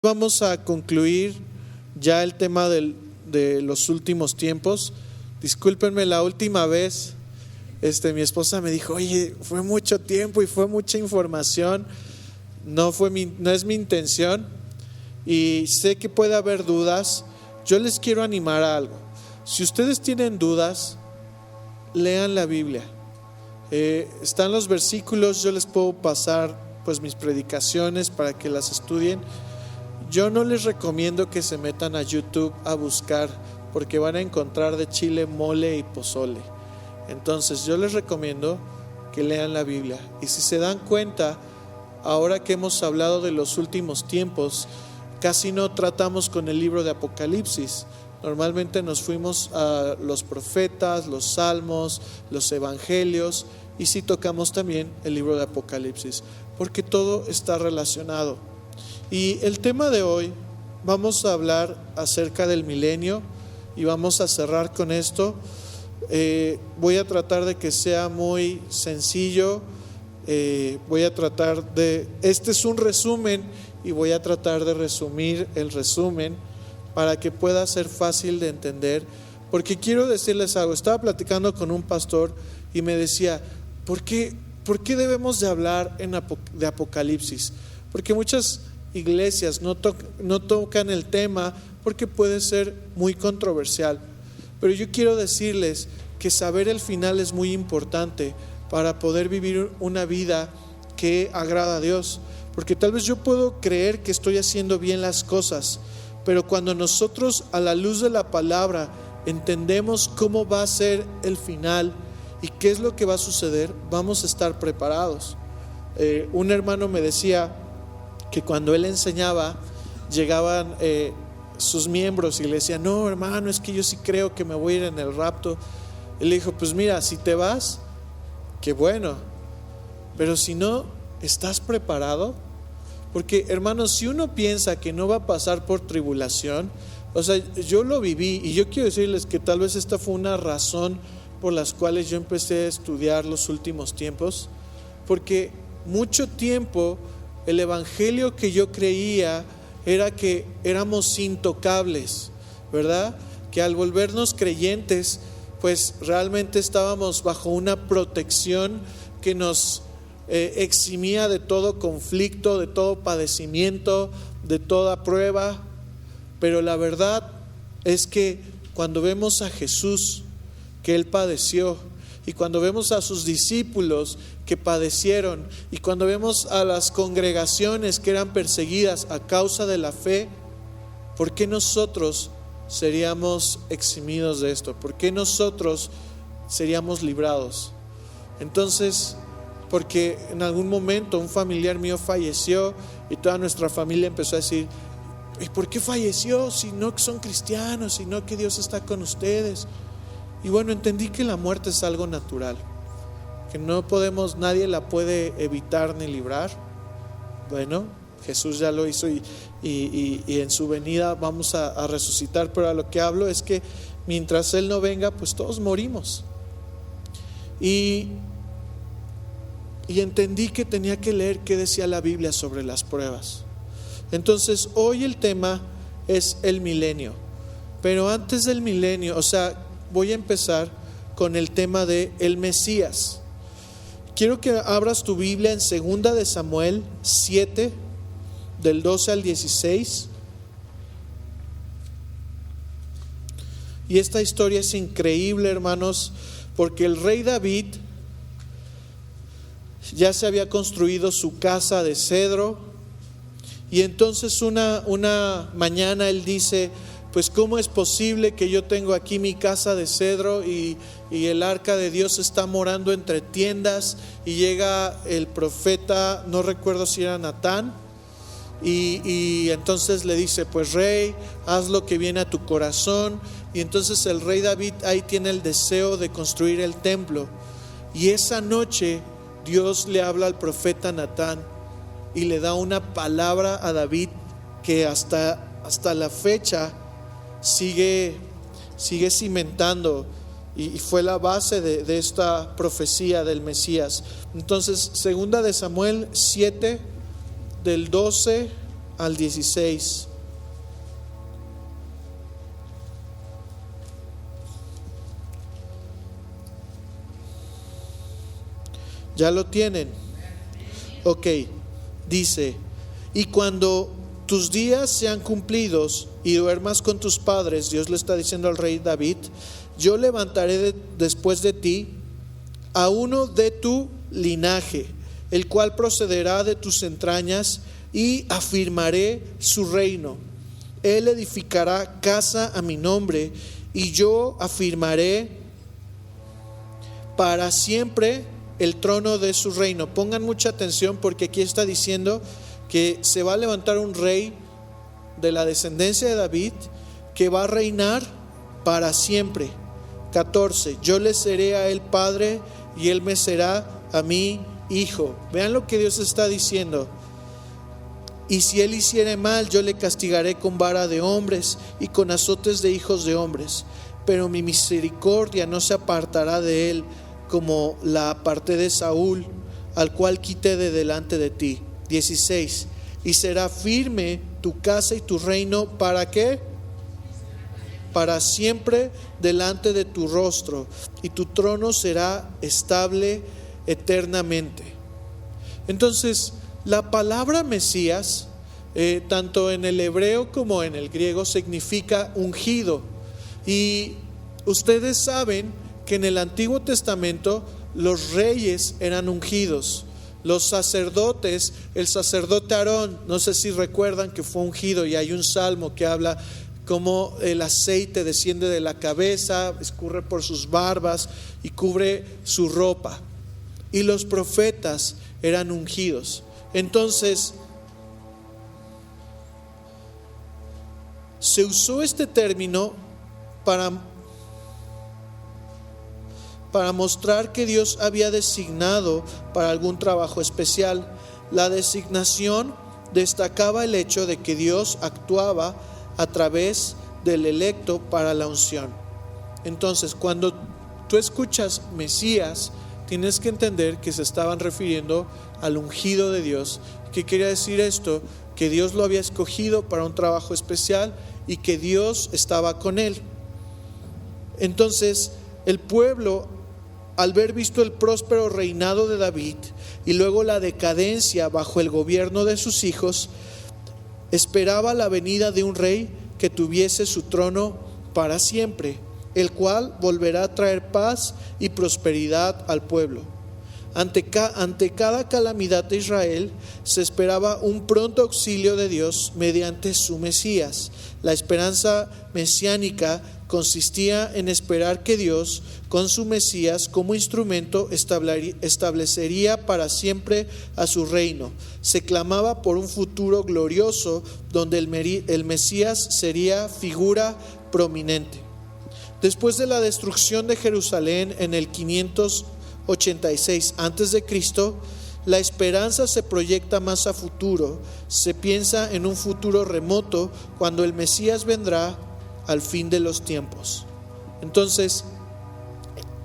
Vamos a concluir ya el tema de los últimos tiempos. Discúlpenme, la última vez mi esposa me dijo: oye, fue mucho tiempo y fue mucha información. No es mi intención, y sé que puede haber dudas. Yo les quiero animar a algo. Si ustedes tienen dudas, lean la Biblia. Están los versículos, yo les puedo pasar pues mis predicaciones para que las estudien. Yo no les recomiendo que se metan a YouTube a buscar, porque van a encontrar de chile, mole y pozole. Entonces yo les recomiendo que lean la Biblia. Y si se dan cuenta, ahora que hemos hablado de los últimos tiempos, casi no tratamos con el libro de Apocalipsis. Normalmente nos fuimos a los profetas, los salmos, los evangelios, y sí tocamos también el libro de Apocalipsis, porque todo está relacionado. Y el tema de hoy, vamos a hablar acerca del milenio y vamos a cerrar con esto. Voy a tratar de que sea muy sencillo. Este es un resumen y voy a tratar de resumir el resumen para que pueda ser fácil de entender. Porque quiero decirles algo. Estaba platicando con un pastor y me decía: ¿por qué debemos de hablar de Apocalipsis? Porque muchas iglesias no tocan el tema porque puede ser muy controversial. Pero yo quiero decirles que saber el final es muy importante para poder vivir una vida que agrada a Dios. Porque tal vez yo puedo creer que estoy haciendo bien las cosas, pero cuando nosotros, a la luz de la palabra, entendemos cómo va a ser el final y qué es lo que va a suceder, vamos a estar preparados. Un hermano me decía que cuando él enseñaba, llegaban sus miembros y le decían: no, hermano, es que yo sí creo que me voy a ir en el rapto. Él le dijo: pues mira, si te vas, qué bueno, pero si no, ¿estás preparado? Porque, hermanos, si uno piensa que no va a pasar por tribulación, o sea, yo lo viví, y yo quiero decirles que tal vez esta fue una razón por las cuales yo empecé a estudiar los últimos tiempos, porque mucho tiempo el evangelio que yo creía era que éramos intocables, ¿verdad? Que al volvernos creyentes, pues realmente estábamos bajo una protección que nos eximía de todo conflicto, de todo padecimiento, de toda prueba. Pero la verdad es que cuando vemos a Jesús, que Él padeció, y cuando vemos a sus discípulos que padecieron, y cuando vemos a las congregaciones que eran perseguidas a causa de la fe, ¿por qué nosotros seríamos eximidos de esto? ¿Por qué nosotros seríamos librados? Entonces, porque en algún momento un familiar mío falleció y toda nuestra familia empezó a decir: ¿y por qué falleció? Si no son cristianos, si no que Dios está con ustedes. Y bueno, entendí que la muerte es algo natural, que nadie la puede evitar ni librar. Bueno, Jesús ya lo hizo y en su venida vamos a resucitar. Pero a lo que hablo es que mientras Él no venga, pues todos morimos. Y entendí que tenía que leer qué decía la Biblia sobre las pruebas. Entonces hoy el tema es el milenio. Pero antes del milenio, voy a empezar con el tema de el Mesías. Quiero que abras tu Biblia en 2 de Samuel 7, del 12 al 16. Y esta historia es increíble, hermanos, porque el rey David ya se había construido su casa de cedro. Y entonces una mañana él dice: pues ¿cómo es posible que yo tengo aquí mi casa de cedro y el arca de Dios está morando entre tiendas? Y llega el profeta, no recuerdo si era Natán, y entonces le dice: pues rey, haz lo que viene a tu corazón. Y entonces el rey David ahí tiene el deseo de construir el templo. Y esa noche Dios le habla al profeta Natán y le da una palabra a David que hasta la fecha sigue cimentando, y fue la base de esta profecía del Mesías. Entonces, 2 de Samuel 7, del 12 al 16. ¿Ya lo tienen? Ok, dice: y cuando tus días sean cumplidos y duermas con tus padres, Dios le está diciendo al rey David, yo levantaré después de ti a uno de tu linaje, el cual procederá de tus entrañas, y afirmaré su reino. Él edificará casa a mi nombre, y yo afirmaré para siempre el trono de su reino. Pongan mucha atención, porque aquí está diciendo que se va a levantar un rey de la descendencia de David que va a reinar para siempre. 14, yo le seré a él padre y él me será a mí hijo. Vean lo que Dios está diciendo. Y si él hiciere mal, yo le castigaré con vara de hombres y con azotes de hijos de hombres. Pero mi misericordia no se apartará de él, como la aparté de Saúl, al cual quité de delante de ti. 16, y será firme tu casa y tu reino. ¿Para qué? Para siempre delante de tu rostro, y tu trono será estable eternamente. Entonces, la palabra Mesías, tanto en el hebreo como en el griego, significa ungido. Y ustedes saben que en el Antiguo Testamento los reyes eran ungidos. Los sacerdotes, el sacerdote Aarón, no sé si recuerdan que fue ungido, y hay un salmo que habla cómo el aceite desciende de la cabeza, escurre por sus barbas y cubre su ropa. Y los profetas eran ungidos. Entonces, se usó este término para mostrar que Dios había designado para algún trabajo especial. La designación destacaba el hecho de que Dios actuaba a través del electo para la unción. Entonces, cuando tú escuchas Mesías, tienes que entender que se estaban refiriendo al ungido de Dios. ¿Qué quería decir esto? Que Dios lo había escogido para un trabajo especial y que Dios estaba con él. Entonces, el pueblo, al ver visto el próspero reinado de David y luego la decadencia bajo el gobierno de sus hijos, esperaba la venida de un rey que tuviese su trono para siempre, el cual volverá a traer paz y prosperidad al pueblo. Ante cada calamidad de Israel se esperaba un pronto auxilio de Dios mediante su Mesías. La esperanza mesiánica consistía en esperar que Dios, con su Mesías como instrumento, establecería para siempre a su reino. Se clamaba por un futuro glorioso donde el Mesías sería figura prominente. Después de la destrucción de Jerusalén en el 586 a.C., la esperanza se proyecta más a futuro. Se piensa en un futuro remoto cuando el Mesías vendrá al fin de los tiempos. Entonces,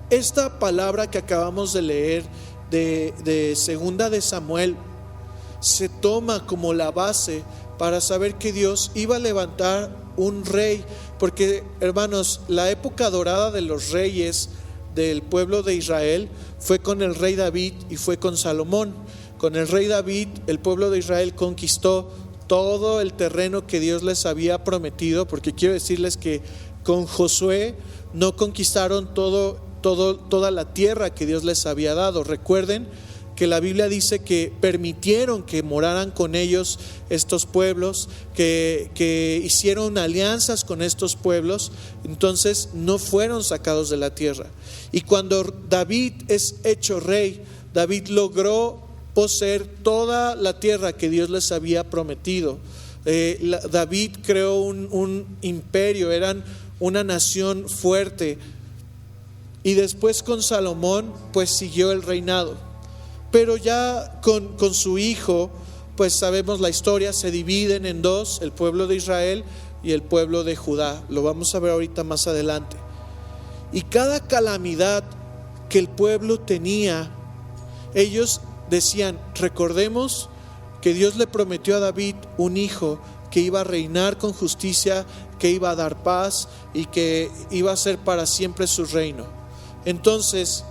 esta palabra que acabamos de leer de segunda de Samuel se toma como la base para saber que Dios iba a levantar un rey, porque, hermanos, la época dorada de los reyes del pueblo de Israel fue con el rey David y fue con Salomón. Con el rey David, el pueblo de Israel conquistó todo el terreno que Dios les había prometido, porque quiero decirles que con Josué no conquistaron toda la tierra que Dios les había dado. Recuerden que la Biblia dice que permitieron que moraran con ellos estos pueblos, que hicieron alianzas con estos pueblos, entonces no fueron sacados de la tierra. Y cuando David es hecho rey, David logró poseer toda la tierra que Dios les había prometido. David creó un imperio, eran una nación fuerte. Y después con Salomón pues siguió el reinado. Pero ya con su hijo, pues sabemos la historia, se dividen en dos, el pueblo de Israel y el pueblo de Judá. Lo vamos a ver ahorita más adelante. Y cada calamidad que el pueblo tenía, ellos decían: recordemos que Dios le prometió a David un hijo que iba a reinar con justicia, que iba a dar paz y que iba a ser para siempre su reino. Entonces,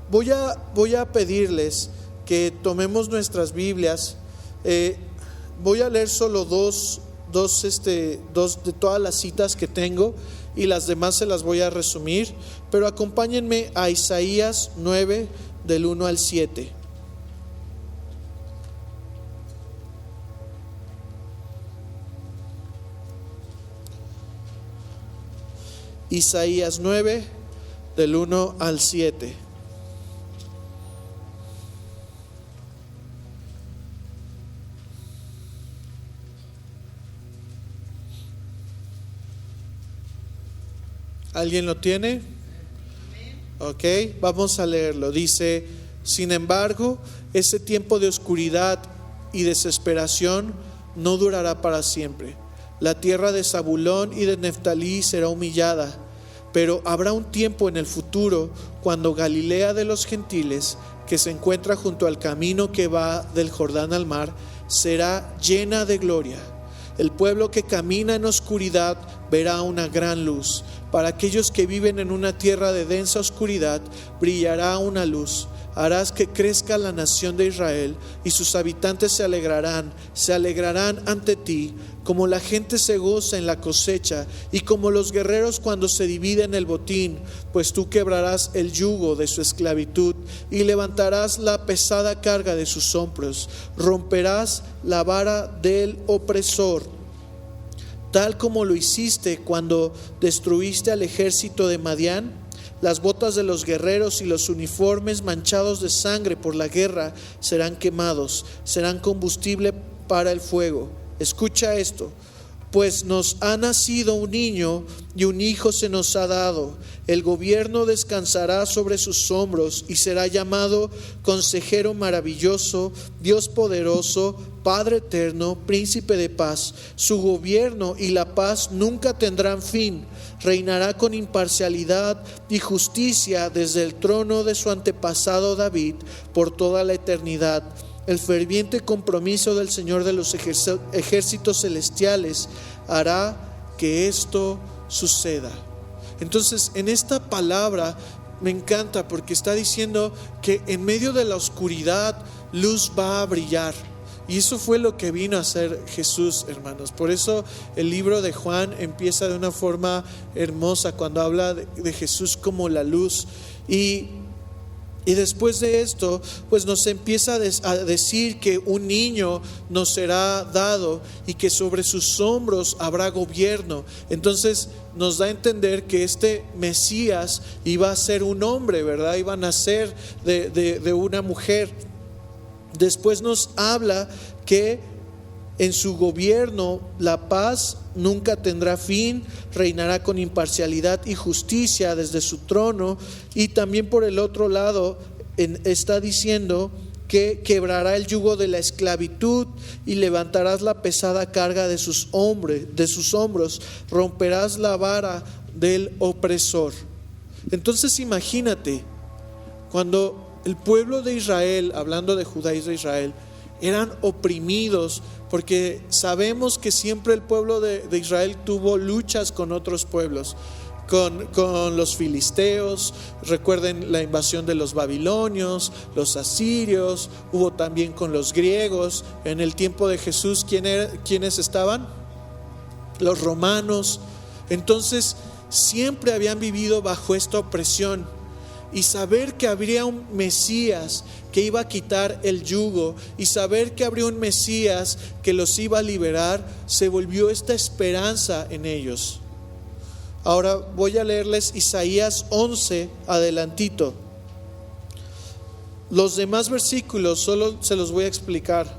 voy a pedirles que tomemos nuestras Biblias. Voy a leer solo dos de todas las citas que tengo, y las demás se las voy a resumir, pero acompáñenme a Isaías 9 del 1 al 7. Isaías 9 del 1 al 7. ¿Alguien lo tiene? Ok, vamos a leerlo. Dice: sin embargo, ese tiempo de oscuridad y desesperación no durará para siempre. La tierra de Zabulón y de Neftalí será humillada, pero habrá un tiempo en el futuro cuando Galilea de los gentiles, que se encuentra junto al camino que va del Jordán al mar, será llena de gloria. El pueblo que camina en oscuridad verá una gran luz. Para aquellos que viven en una tierra de densa oscuridad, brillará una luz. Harás que crezca la nación de Israel, y sus habitantes se alegrarán ante ti, como la gente se goza en la cosecha, y como los guerreros cuando se dividen el botín, pues tú quebrarás el yugo de su esclavitud, y levantarás la pesada carga de sus hombros, romperás la vara del opresor, tal como lo hiciste cuando destruiste al ejército de Madián. Las botas de los guerreros y los uniformes manchados de sangre por la guerra serán quemados, serán combustible para el fuego. Escucha esto: pues nos ha nacido un niño y un hijo se nos ha dado. El gobierno descansará sobre sus hombros y será llamado Consejero Maravilloso, Dios Poderoso, Padre Eterno, Príncipe de Paz. Su gobierno y la paz nunca tendrán fin. Reinará con imparcialidad y justicia desde el trono de su antepasado David por toda la eternidad. El ferviente compromiso del Señor de los ejércitos celestiales hará que esto suceda. Entonces, en esta palabra me encanta porque está diciendo que en medio de la oscuridad luz va a brillar. Y eso fue lo que vino a hacer Jesús, hermanos. Por eso el libro de Juan empieza de una forma hermosa cuando habla de Jesús como la luz. Y después de esto, pues nos empieza a decir que un niño nos será dado y que sobre sus hombros habrá gobierno. Entonces nos da a entender que este Mesías iba a ser un hombre, ¿verdad? Iba a nacer de una mujer. Después nos habla que en su gobierno la paz nunca tendrá fin, reinará con imparcialidad y justicia desde su trono. Y también por el otro lado está diciendo que quebrará el yugo de la esclavitud y levantarás la pesada carga de sus hombros, romperás la vara del opresor. Entonces imagínate, cuando el pueblo de Israel, hablando de Judá y de Israel, eran oprimidos, porque sabemos que siempre el pueblo de Israel tuvo luchas con otros pueblos, con los filisteos. Recuerden la invasión de los babilonios, los asirios, hubo también con los griegos. En el tiempo de Jesús, ¿quiénes estaban? Los romanos. Entonces siempre habían vivido bajo esta opresión. Y saber que habría un Mesías que iba a quitar el yugo, y saber que habría un Mesías que los iba a liberar, se volvió esta esperanza en ellos. Ahora voy a leerles Isaías 11 adelantito. Los demás versículos solo se los voy a explicar.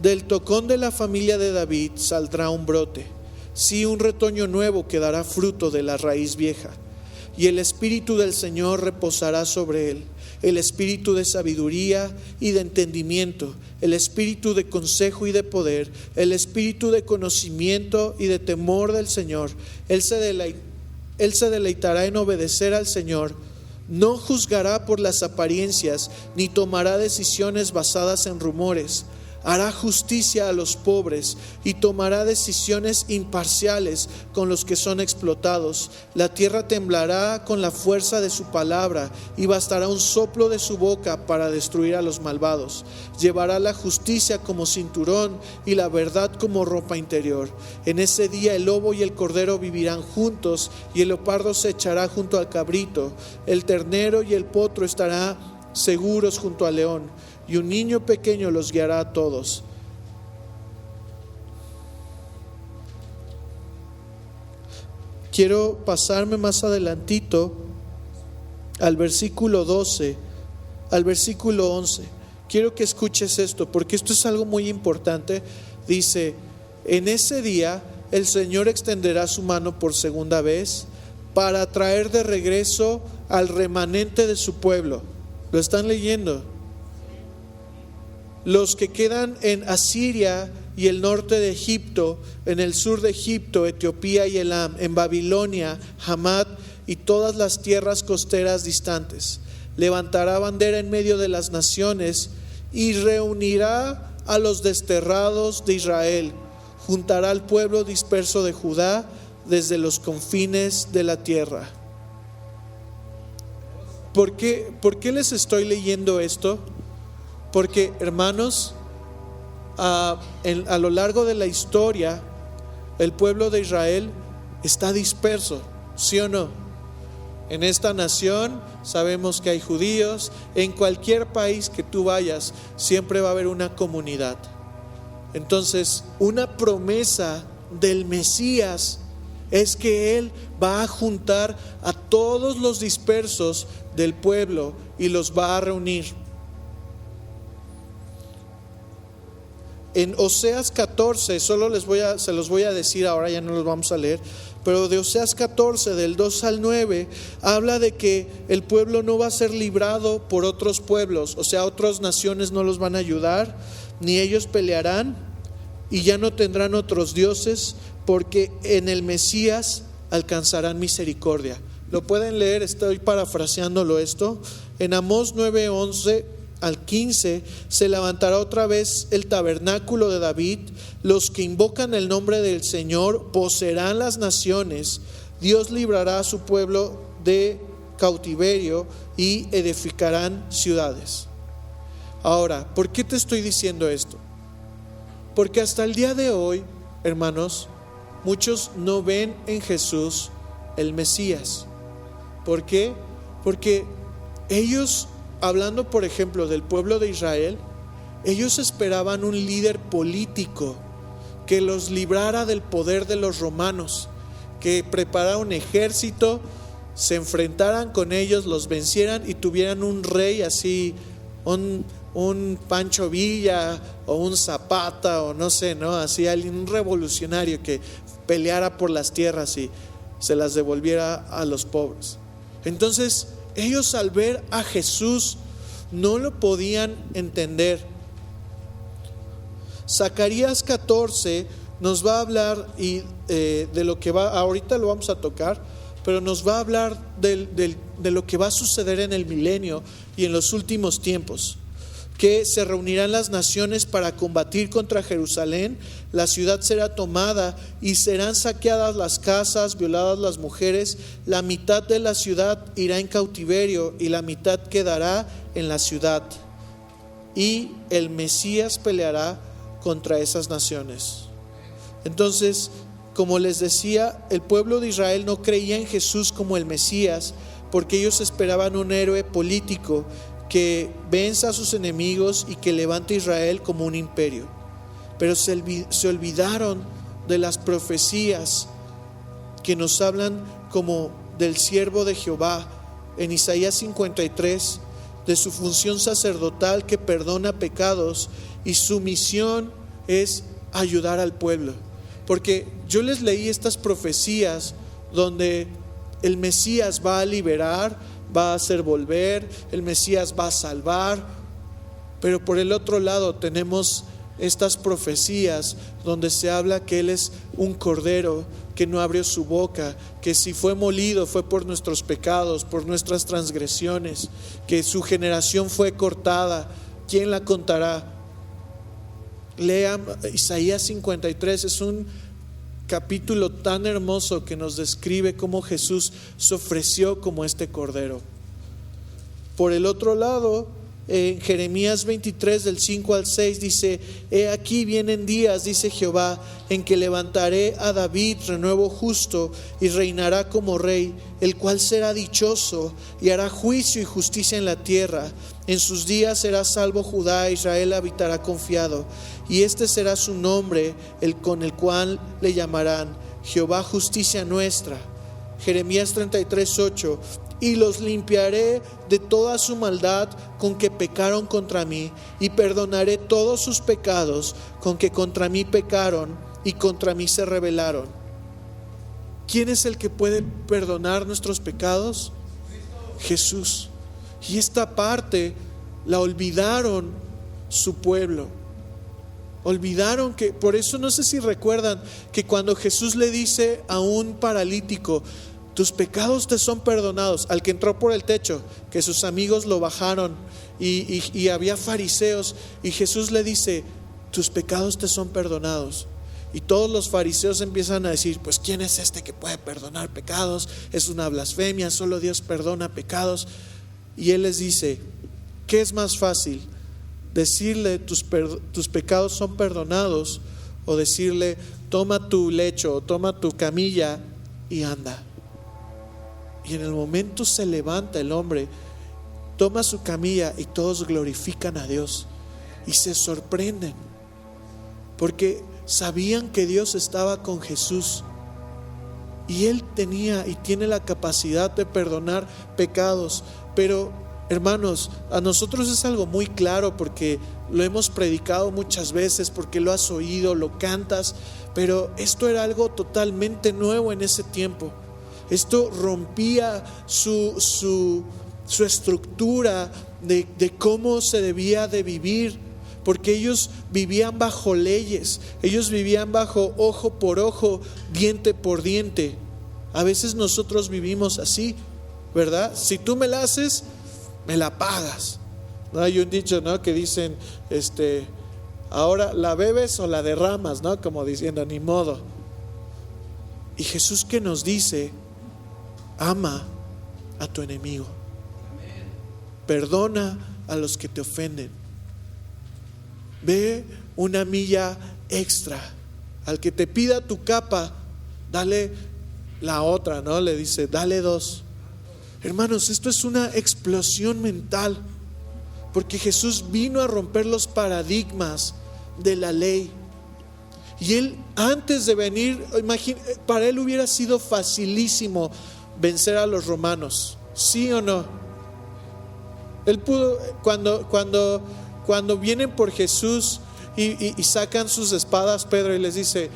Del tocón de la familia de David saldrá un brote. Sí, un retoño nuevo que dará fruto de la raíz vieja. Y el Espíritu del Señor reposará sobre él, el Espíritu de sabiduría y de entendimiento, el Espíritu de consejo y de poder, el Espíritu de conocimiento y de temor del Señor. Él se deleitará en obedecer al Señor. No juzgará por las apariencias, ni tomará decisiones basadas en rumores. Hará justicia a los pobres y tomará decisiones imparciales con los que son explotados. La tierra temblará con la fuerza de su palabra y bastará un soplo de su boca para destruir a los malvados. Llevará la justicia como cinturón y la verdad como ropa interior. En ese día el lobo y el cordero vivirán juntos y el leopardo se echará junto al cabrito. El ternero y el potro estarán seguros junto al león. Y un niño pequeño los guiará a todos. Quiero pasarme más adelantito al versículo 12, al versículo 11. Quiero que escuches esto, porque esto es algo muy importante. Dice: en ese día el Señor extenderá su mano por segunda vez para traer de regreso al remanente de su pueblo. ¿Lo están leyendo? Los que quedan en Asiria y el norte de Egipto, en el sur de Egipto, Etiopía y Elam, en Babilonia, Hamat y todas las tierras costeras distantes. Levantará bandera en medio de las naciones y reunirá a los desterrados de Israel. Juntará al pueblo disperso de Judá desde los confines de la tierra. ¿Por qué les estoy leyendo esto? Porque, hermanos, a lo largo de la historia, el pueblo de Israel está disperso, ¿sí o no? En esta nación sabemos que hay judíos. En cualquier país que tú vayas, siempre va a haber una comunidad. Entonces, una promesa del Mesías es que Él va a juntar a todos los dispersos del pueblo y los va a reunir. En Oseas 14, se los voy a decir ahora, ya no los vamos a leer, pero de Oseas 14, del 2 al 9, habla de que el pueblo no va a ser librado por otros pueblos, o sea, otras naciones no los van a ayudar, ni ellos pelearán, y ya no tendrán otros dioses, porque en el Mesías alcanzarán misericordia. Lo pueden leer, estoy parafraseándolo esto, en Amós 9:11 al 15, se levantará otra vez el tabernáculo de David, los que invocan el nombre del Señor poseerán las naciones, Dios librará a su pueblo de cautiverio y edificarán ciudades. Ahora, ¿por qué te estoy diciendo esto? Porque hasta el día de hoy, hermanos, muchos no ven en Jesús el Mesías. ¿Por qué? Porque ellos, hablando por ejemplo del pueblo de Israel, ellos esperaban un líder político que los librara del poder de los romanos, que preparara un ejército, se enfrentaran con ellos, los vencieran y tuvieran un rey así, un Pancho Villa o un Zapata o no sé, ¿no? Así alguien, un revolucionario que peleara por las tierras y se las devolviera a los pobres. Entonces ellos, al ver a Jesús, no lo podían entender. Zacarías 14 nos va a hablar de lo que va, ahorita lo vamos a tocar, pero nos va a hablar de lo que va a suceder en el milenio y en los últimos tiempos, que se reunirán las naciones para combatir contra Jerusalén, la ciudad será tomada y serán saqueadas las casas, violadas las mujeres, la mitad de la ciudad irá en cautiverio y la mitad quedará en la ciudad, y el Mesías peleará contra esas naciones. Entonces, como les decía, el pueblo de Israel no creía en Jesús como el Mesías, porque ellos esperaban un héroe político que venza a sus enemigos y que levante a Israel como un imperio. Pero se olvidaron de las profecías que nos hablan como del siervo de Jehová en Isaías 53, de su función sacerdotal que perdona pecados, y su misión es ayudar al pueblo. Porque yo les leí estas profecías donde el Mesías va a liberar, va a hacer volver, el Mesías va a salvar, pero por el otro lado tenemos estas profecías donde se habla que Él es un cordero que no abrió su boca, que si fue molido fue por nuestros pecados, por nuestras transgresiones, que su generación fue cortada, ¿quién la contará? Lean Isaías 53, es un capítulo tan hermoso que nos describe cómo Jesús se ofreció como este cordero. Por el otro lado, en Jeremías 23 del 5 al 6 dice: he aquí vienen días, dice Jehová, en que levantaré a David renuevo justo y reinará como rey, el cual será dichoso y hará juicio y justicia en la tierra. En sus días será salvo Judá, Israel habitará confiado, y este será su nombre, el con el cual le llamarán Jehová justicia nuestra. Jeremías 33, 8: y los limpiaré de toda su maldad con que pecaron contra mí, y perdonaré todos sus pecados con que contra mí pecaron y contra mí se rebelaron. ¿Quién es el que puede perdonar nuestros pecados? Jesús. Y esta parte la olvidaron su pueblo. Olvidaron que, por eso no sé si recuerdan que cuando Jesús le dice a un paralítico: tus pecados te son perdonados, al que entró por el techo, que sus amigos lo bajaron y había fariseos, y Jesús le dice: tus pecados te son perdonados. Y todos los fariseos empiezan a decir: pues ¿quién es este que puede perdonar pecados? Es una blasfemia, solo Dios perdona pecados. Y Él les dice: ¿qué es más fácil? ¿Decirle tus pecados son perdonados? ¿O decirle: toma tu lecho, toma tu camilla y anda? Y en el momento se levanta el hombre, toma su camilla y todos glorifican a Dios y se sorprenden porque sabían que Dios estaba con Jesús y Él tenía y tiene la capacidad de perdonar pecados. Pero hermanos, a nosotros es algo muy claro porque lo hemos predicado muchas veces, porque lo has oído, lo cantas, pero esto era algo totalmente nuevo en ese tiempo. Esto rompía su estructura de cómo se debía de vivir, porque ellos vivían bajo leyes, ellos vivían bajo ojo por ojo, diente por diente. A veces nosotros vivimos así, ¿verdad? Si tú me la haces, me la pagas. ¿No? Hay un dicho, ¿no?, que dicen, ahora la bebes o la derramas, ¿no? Como diciendo, ni modo. Y Jesús, que nos dice: ama a tu enemigo, perdona a los que te ofenden, ve una milla extra. Al que te pida tu capa, dale la otra, ¿no? Le dice: dale dos. Hermanos, esto es una explosión mental, porque Jesús vino a romper los paradigmas de la ley. Y Él, antes de venir, para Él hubiera sido facilísimo vencer a los romanos, ¿sí o no? Él pudo, cuando vienen por Jesús y sacan sus espadas, Pedro, y les dice: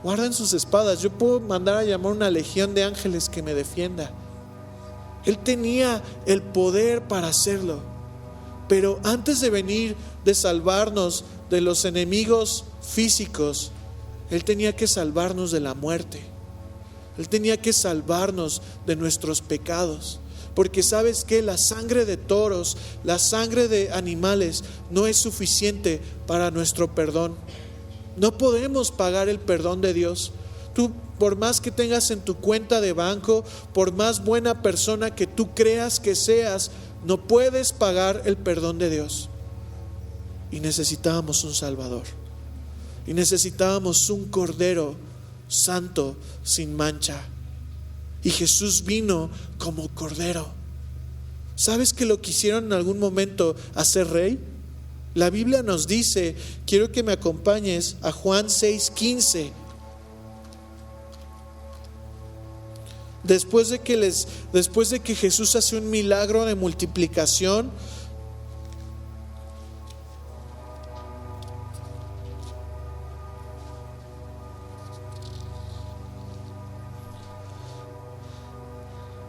guarden sus espadas, yo puedo mandar a llamar una legión de ángeles que me defienda. Él tenía el poder para hacerlo, pero antes de venir, de salvarnos de los enemigos físicos, Él tenía que salvarnos de la muerte. Él tenía que salvarnos de nuestros pecados. Porque ¿sabes qué? La sangre de toros, la sangre de animales no es suficiente para nuestro perdón. No podemos pagar el perdón de Dios. Tú, por más que tengas en tu cuenta de banco, por más buena persona que tú creas que seas, no puedes pagar el perdón de Dios. Y necesitábamos un Salvador. Y necesitábamos un Cordero santo, sin mancha. Y Jesús vino como Cordero. ¿Sabes que lo quisieron en algún momento hacer rey? La Biblia nos dice, quiero que me acompañes a Juan 6:15. Después de que Jesús hace un milagro de multiplicación,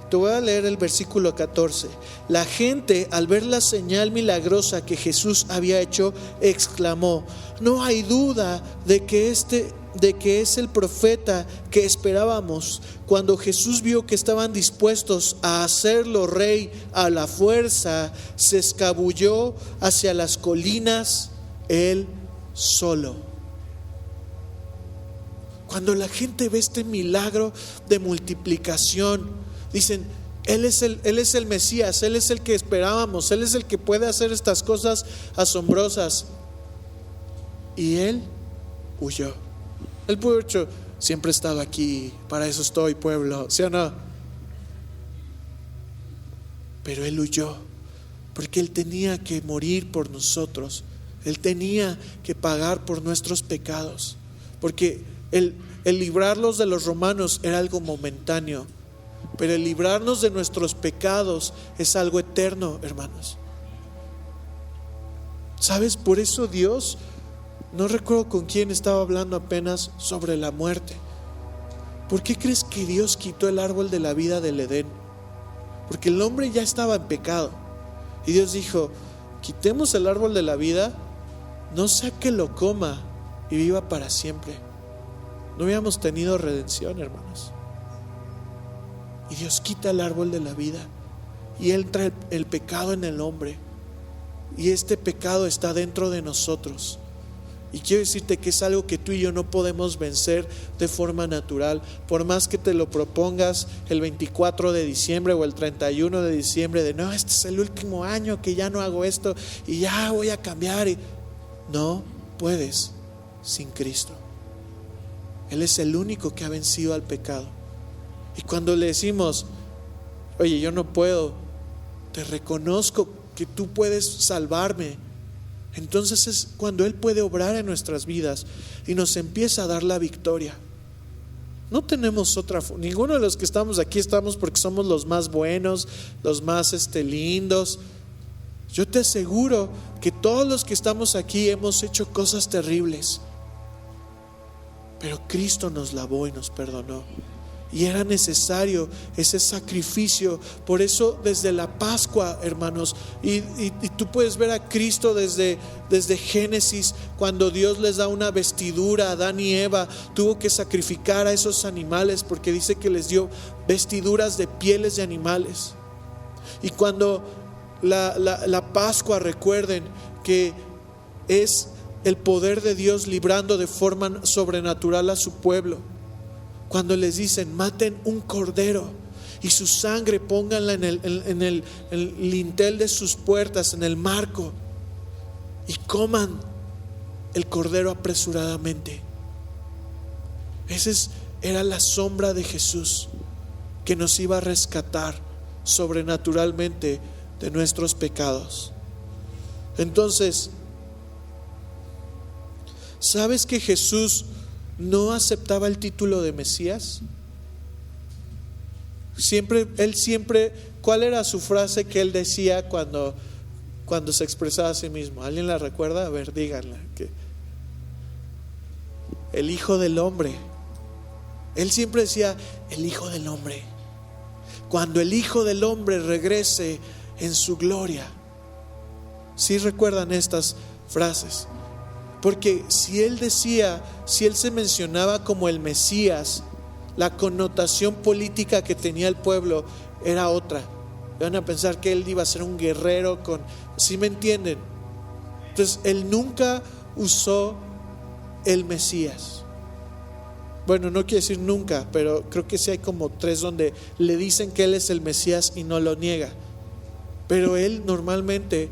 Te voy a leer el versículo 14. La gente, al ver la señal milagrosa que Jesús había hecho, exclamó: no hay duda de que es el profeta que esperábamos. Cuando Jesús vio que estaban dispuestos a hacerlo rey a la fuerza, se escabulló hacia las colinas él solo. Cuando la gente ve este milagro de multiplicación, dicen: Él es el Mesías, Él es el que esperábamos, Él es el que puede hacer estas cosas asombrosas. Y Él huyó. Él pudo haber dicho: siempre he estado aquí, para eso estoy, pueblo, ¿sí o no? Pero Él huyó, porque Él tenía que morir por nosotros. Él tenía que pagar por nuestros pecados, porque el librarlos de los romanos era algo momentáneo, pero el librarnos de nuestros pecados es algo eterno, hermanos. ¿Sabes? Por eso Dios, no recuerdo con quién estaba hablando apenas sobre la muerte. ¿Por qué crees que Dios quitó el árbol de la vida del Edén? Porque el hombre ya estaba en pecado. Y Dios dijo: quitemos el árbol de la vida, no sea que lo coma y viva para siempre. No habíamos tenido redención, hermanos. Y Dios quita el árbol de la vida y entra el pecado en el hombre, y este pecado está dentro de nosotros. Y quiero decirte que es algo que tú y yo no podemos vencer de forma natural. Por más que te lo propongas el 24 de diciembre o el 31 de diciembre, de no, este es el último año que ya no hago esto y ya voy a cambiar. No puedes sin Cristo. Él es el único que ha vencido al pecado. Y cuando le decimos: oye, yo no puedo, te reconozco que tú puedes salvarme, entonces es cuando Él puede obrar en nuestras vidas y nos empieza a dar la victoria. No tenemos otra. Ninguno de los que estamos aquí estamos porque somos los más buenos, los más lindos. Yo te aseguro que todos los que estamos aquí hemos hecho cosas terribles, pero Cristo nos lavó y nos perdonó. Y era necesario ese sacrificio. Por eso desde la Pascua, hermanos, y tú puedes ver a Cristo desde Génesis, cuando Dios les da una vestidura a Adán y Eva, tuvo que sacrificar a esos animales, porque dice que les dio vestiduras de pieles de animales. Y cuando la Pascua, recuerden que es el poder de Dios librando de forma sobrenatural a su pueblo. Cuando les dicen: maten un cordero y su sangre pónganla en el lintel de sus puertas, en el marco, y coman el cordero apresuradamente. Esa era la sombra de Jesús, que nos iba a rescatar sobrenaturalmente de nuestros pecados. Entonces, ¿sabes que Jesús no aceptaba el título de Mesías? Él siempre, ¿cuál era su frase que él decía cuando se expresaba a sí mismo? ¿Alguien la recuerda? A ver, díganla. El Hijo del Hombre. Él siempre decía: el Hijo del Hombre. Cuando el Hijo del Hombre regrese en su gloria. ¿Sí recuerdan estas frases? Porque si él se mencionaba como el Mesías, la connotación política que tenía el pueblo era otra. Van a pensar que él iba a ser un guerrero ¿sí me entienden? Entonces él nunca usó el Mesías. Bueno, no quiero decir nunca, pero creo que sí hay como 3 donde le dicen que él es el Mesías y no lo niega. Pero él normalmente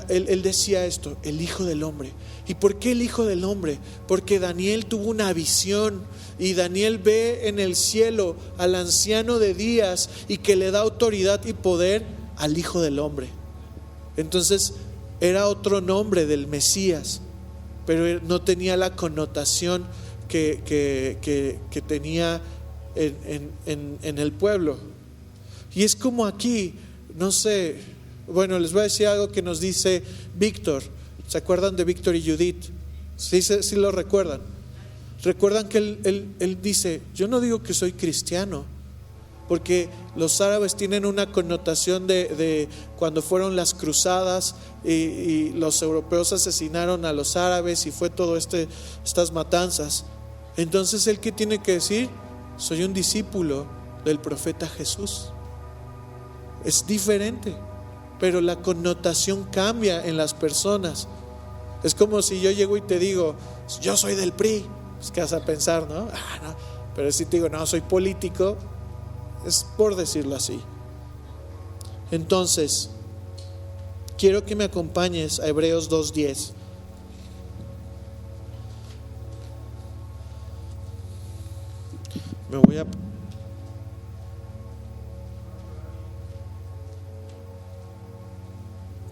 él decía esto: el Hijo del Hombre. ¿Y por qué el Hijo del Hombre? Porque Daniel tuvo una visión, y Daniel ve en el cielo al anciano de días, y que le da autoridad y poder al Hijo del Hombre. Entonces era otro nombre del Mesías, pero no tenía la connotación que tenía en el pueblo. Y es como aquí, no sé, bueno, les voy a decir algo que nos dice Víctor. ¿Se acuerdan de Víctor y Judith? ¿Sí lo recuerdan? Recuerdan que él dice: yo no digo que soy cristiano, porque los árabes tienen una connotación de cuando fueron las cruzadas y los europeos asesinaron a los árabes y fue todo estas matanzas. Entonces, ¿él qué tiene que decir? Soy un discípulo del profeta Jesús. Es diferente, pero la connotación cambia en las personas. Es como si yo llego y te digo, yo soy del PRI. Pues, ¿qué vas a pensar, no? No. Pero si te digo, no, soy político, es por decirlo así. Entonces, quiero que me acompañes a Hebreos 2:10.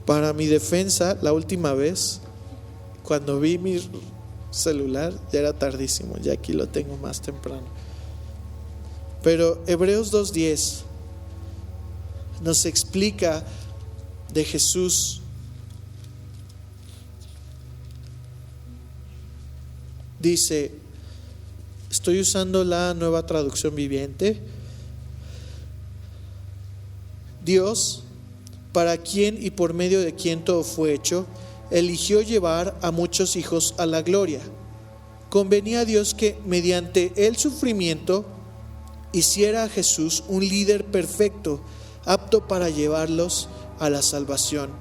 Para mi defensa, la última vez, cuando vi mi celular, ya era tardísimo, ya aquí lo tengo más temprano. Pero Hebreos 2:10 nos explica de Jesús. Dice, estoy usando la Nueva Traducción Viviente. Dios, para quien y por medio de quien todo fue hecho, eligió llevar a muchos hijos a la gloria. Convenía a Dios que mediante el sufrimiento hiciera a Jesús un líder perfecto, apto para llevarlos a la salvación.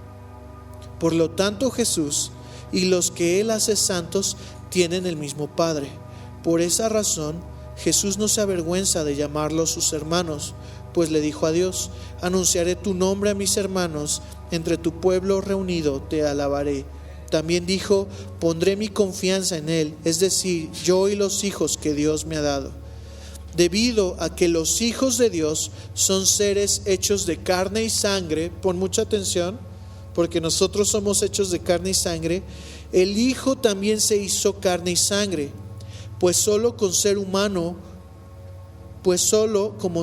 Por lo tanto, Jesús y los que Él hace santos tienen el mismo Padre. Por esa razón, Jesús no se avergüenza de llamarlos sus hermanos, pues le dijo a Dios: anunciaré tu nombre a mis hermanos, entre tu pueblo reunido te alabaré. También dijo: pondré mi confianza en Él, es decir, yo y los hijos que Dios me ha dado. Debido a que los hijos de Dios son seres hechos de carne y sangre, pon mucha atención, porque nosotros somos hechos de carne y sangre, el Hijo también se hizo carne y sangre, pues solo como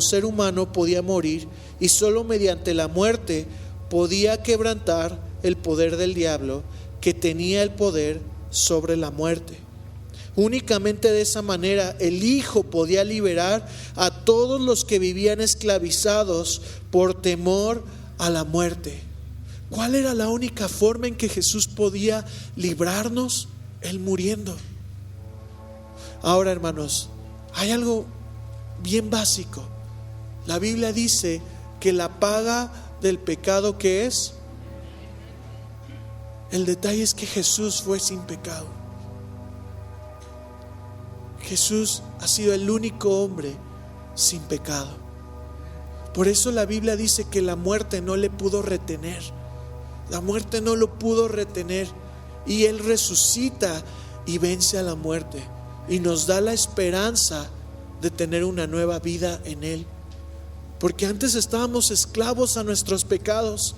ser humano podía morir, y solo mediante la muerte podía quebrantar el poder del diablo, que tenía el poder sobre la muerte. Únicamente de esa manera el Hijo podía liberar a todos los que vivían esclavizados por temor a la muerte. ¿Cuál era la única forma en que Jesús podía librarnos? Él muriendo. Ahora, hermanos, hay algo bien básico. La Biblia dice que la paga del pecado, ¿qué es? El detalle es que Jesús fue sin pecado. Jesús ha sido el único hombre sin pecado. Por eso la Biblia dice que la muerte no le pudo retener. La muerte no lo pudo retener. Y Él resucita y vence a la muerte. Y nos da la esperanza de tener una nueva vida en Él. Porque antes estábamos esclavos a nuestros pecados.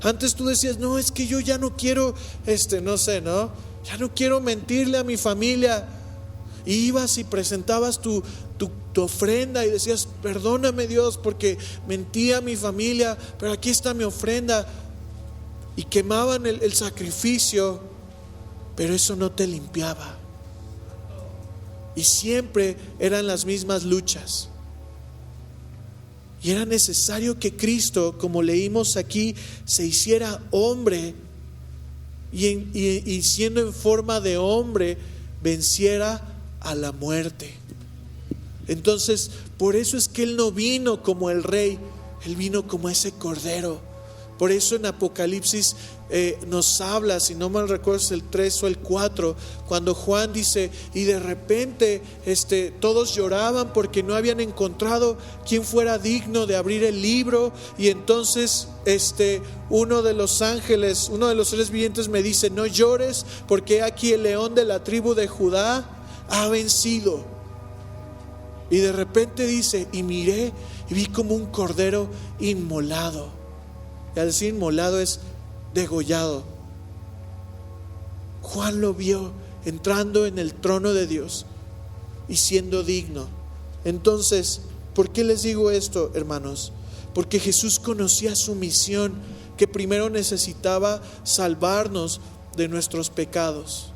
Antes tú decías, no, es que yo ya no quiero, ya no quiero mentirle a mi familia. Y ibas y presentabas tu ofrenda y decías, perdóname Dios porque mentí a mi familia, pero aquí está mi ofrenda. Y quemaban el sacrificio, pero eso no te limpiaba. Y siempre eran las mismas luchas. Y era necesario que Cristo, como leímos aquí, se hiciera hombre y siendo en forma de hombre, venciera a la muerte. Entonces, por eso es que Él no vino como el rey, Él vino como ese cordero. Por eso en Apocalipsis nos habla, si no mal recuerdo es el 3 o el 4, cuando Juan dice, y de repente todos lloraban porque no habían encontrado quien fuera digno de abrir el libro. Y entonces uno de los ángeles, uno de los seres vivientes me dice, no llores, porque aquí el león de la tribu de Judá ha vencido. Y de repente dice, y miré y vi como un cordero inmolado. Y al decir inmolado es degollado. Juan lo vio entrando en el trono de Dios y siendo digno. Entonces, ¿por qué les digo esto, hermanos? Porque Jesús conocía su misión, que primero necesitaba salvarnos de nuestros pecados.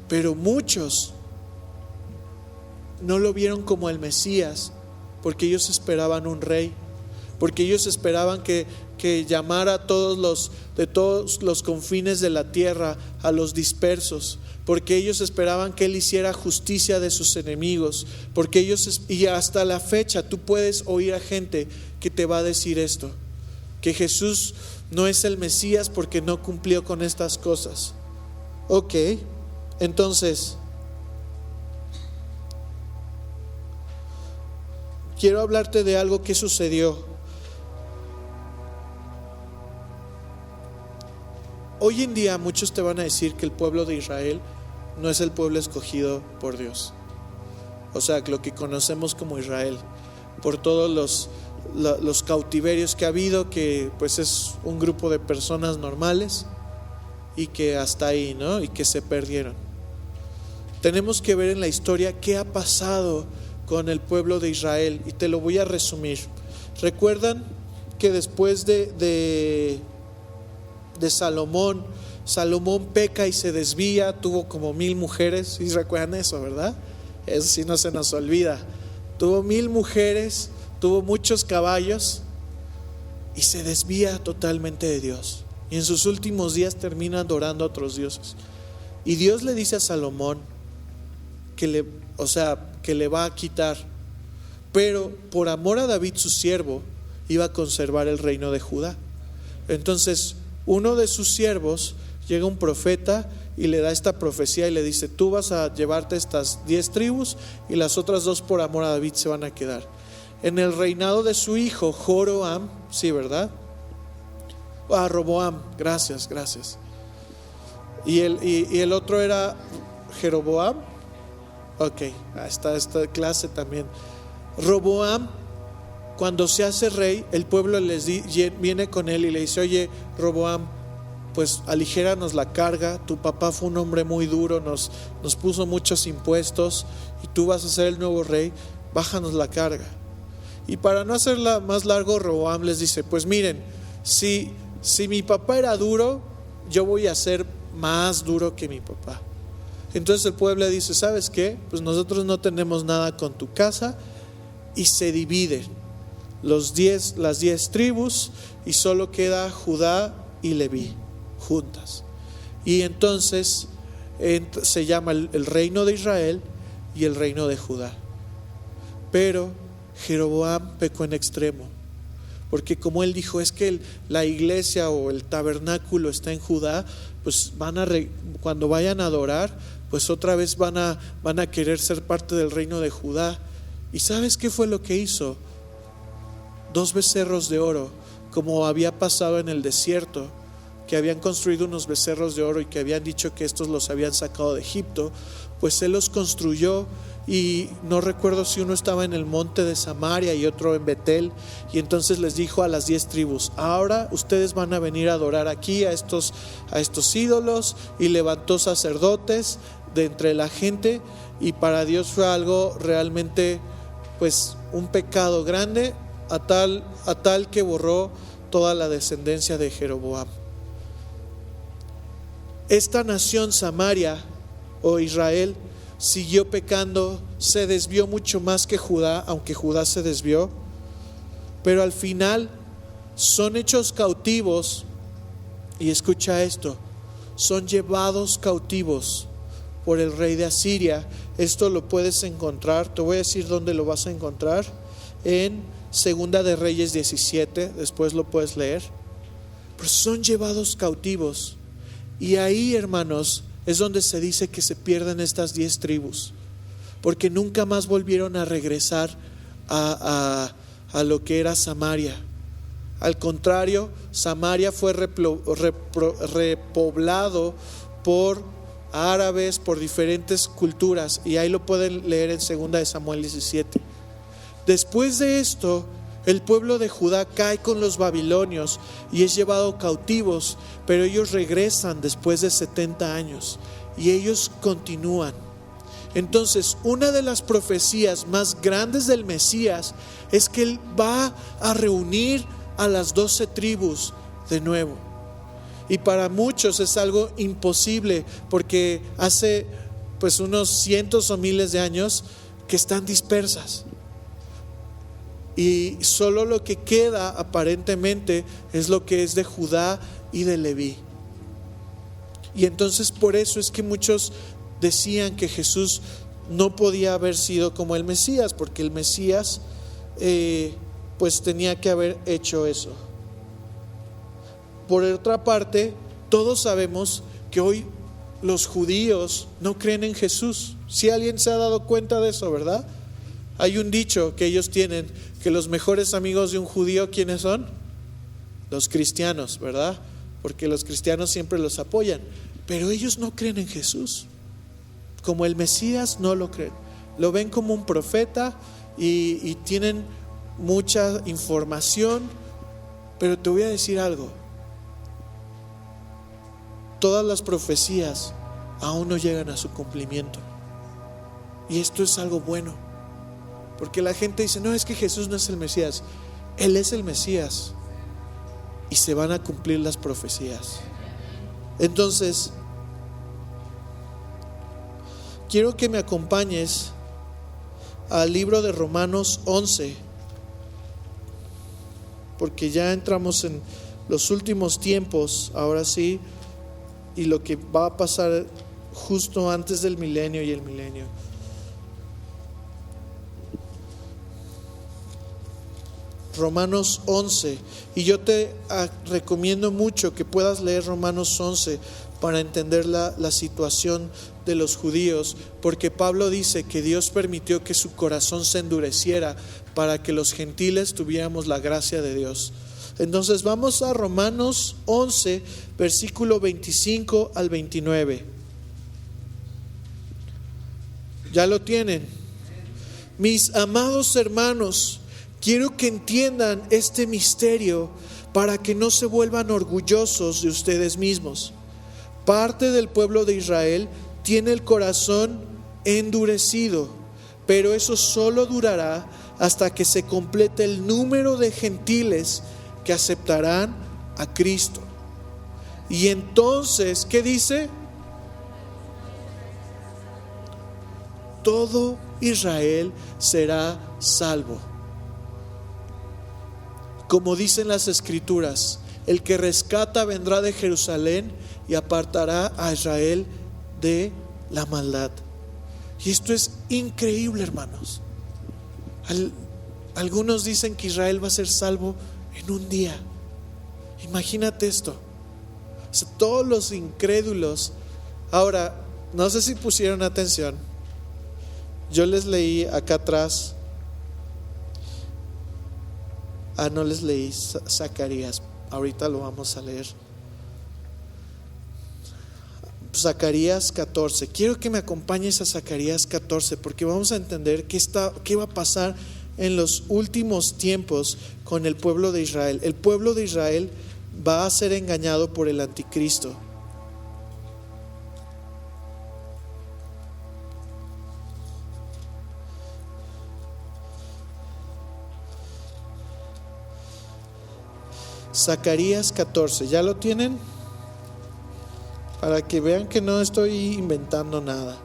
Pero muchos no lo vieron como el Mesías porque ellos esperaban un rey, porque ellos esperaban que llamara a de todos los confines de la tierra, a los dispersos, porque ellos esperaban que Él hiciera justicia de sus enemigos, porque y hasta la fecha tú puedes oír a gente que te va a decir esto, que Jesús no es el Mesías porque no cumplió con estas cosas. Ok, entonces quiero hablarte de algo que sucedió. Hoy en día muchos te van a decir que el pueblo de Israel no es el pueblo escogido por Dios. O sea, lo que conocemos como Israel, por todos los cautiverios que ha habido, que pues es un grupo de personas normales y que hasta ahí, ¿no? Y que se perdieron. Tenemos que ver en la historia qué ha pasado con el pueblo de Israel, y te lo voy a resumir. ¿Recuerdan que después de Salomón peca y se desvía, tuvo como 1000 mujeres? ¿Sí recuerdan eso, verdad? Eso sí no se nos olvida. Tuvo 1000 mujeres, tuvo muchos caballos y se desvía totalmente de Dios, y en sus últimos días termina adorando a otros dioses. Y Dios le dice a Salomón que le va a quitar, pero por amor a David su siervo iba a conservar el reino de Judá. Entonces uno de sus siervos, llega un profeta y le da esta profecía y le dice: tú vas a llevarte estas 10 tribus y las otras 2 por amor a David se van a quedar. En el reinado de su hijo Joroam, sí, ¿verdad? Roboam, gracias. Y el otro era Jeroboam. Ok, está esta clase también. Roboam, cuando se hace rey, el pueblo viene con él y le dice: oye, Roboam, pues aligéranos la carga, tu papá fue un hombre muy duro, nos puso muchos impuestos y tú vas a ser el nuevo rey, bájanos la carga. Y para no hacerla más largo, Roboam les dice: pues miren, si mi papá era duro, yo voy a ser más duro que mi papá. Entonces el pueblo le dice: ¿sabes qué? Pues nosotros no tenemos nada con tu casa, y se dividen las 10 tribus y solo queda Judá y Leví juntas. Y entonces se llama el reino de Israel y el reino de Judá. Pero Jeroboam pecó en extremo, porque como él dijo: es que la iglesia o el tabernáculo está en Judá, pues cuando vayan a adorar, pues otra vez van a querer ser parte del reino de Judá. ¿Y sabes qué fue lo que hizo? 2 becerros de oro, como había pasado en el desierto, que habían construido unos becerros de oro y que habían dicho que estos los habían sacado de Egipto. Pues él los construyó, y no recuerdo si uno estaba en el monte de Samaria y otro en Betel. Y entonces les dijo a las 10 tribus: ahora ustedes van a venir a adorar aquí a estos ídolos. Y levantó sacerdotes de entre la gente, y para Dios fue algo realmente, pues, un pecado grande, a tal que borró toda la descendencia de Jeroboam. Esta nación Samaria o Israel siguió pecando, se desvió mucho más que Judá, aunque Judá se desvió, pero al final son hechos cautivos. Y escucha esto: son llevados cautivos por el rey de Asiria. Esto lo puedes encontrar, te voy a decir dónde lo vas a encontrar, en Segunda de Reyes 17, después lo puedes leer. Pero son llevados cautivos, y ahí, hermanos, es donde se dice que se pierden estas 10 tribus, porque nunca más volvieron a regresar a lo que era Samaria. Al contrario, Samaria fue repoblado por árabes, por diferentes culturas, y ahí lo pueden leer en 2 de Samuel 17. Después de esto, el pueblo de Judá cae con los babilonios y es llevado cautivos, pero ellos regresan después de 70 años y ellos continúan. Entonces, una de las profecías más grandes del Mesías es que Él va a reunir a las 12 tribus de nuevo. Y para muchos es algo imposible, porque hace pues unos cientos o miles de años que están dispersas. y solo lo que queda aparentemente es lo que es de Judá y de Leví. Y entonces por eso es que muchos decían que Jesús no podía haber sido como el Mesías, porque el Mesías pues tenía que haber hecho eso. Por otra parte, todos sabemos que hoy los judíos no creen en Jesús. Si alguien se ha dado cuenta de eso, ¿verdad? Hay un dicho que ellos tienen, que los mejores amigos de un judío, ¿quiénes son? Los cristianos, ¿verdad? Porque los cristianos siempre los apoyan, pero ellos no creen en Jesús. Como el Mesías no lo creen. Lo ven como un profeta y tienen mucha información, pero te voy a decir algo. Todas las profecías aún no llegan a su cumplimiento. Y esto es algo bueno, porque la gente dice, no, es que Jesús no es el Mesías. Él es el Mesías y se van a cumplir las profecías. Entonces, quiero que me acompañes al libro de Romanos 11, porque ya entramos en los últimos tiempos, ahora sí, y lo que va a pasar justo antes del milenio y el milenio. Romanos 11, y yo te recomiendo mucho que puedas leer Romanos 11 para entender la situación de los judíos, porque Pablo dice que Dios permitió que su corazón se endureciera para que los gentiles tuviéramos la gracia de Dios. Entonces vamos a Romanos 11, versículo 25 al 29. ¿Ya lo tienen? Mis amados hermanos, quiero que entiendan este misterio para que no se vuelvan orgullosos de ustedes mismos. Parte del pueblo de Israel tiene el corazón endurecido, pero eso solo durará hasta que se complete el número de gentiles que aceptarán a Cristo. Y entonces, ¿qué dice? Todo Israel será salvo. Como dicen las Escrituras, el que rescata vendrá de Jerusalén y apartará a Israel de la maldad. Y esto es increíble, hermanos. Algunos dicen que Israel va a ser salvo en un día. Imagínate esto. O sea, todos los incrédulos. Ahora, no sé si pusieron atención. Yo les leí acá atrás. No les leí Zacarías. Ahorita lo vamos a leer. Zacarías 14. Quiero que me acompañes a Zacarías 14, porque vamos a entender qué va a pasar en los últimos tiempos con el pueblo de Israel. El pueblo de Israel va a ser engañado por el anticristo. Zacarías 14, ¿ya lo tienen? Para que vean que no estoy inventando nada.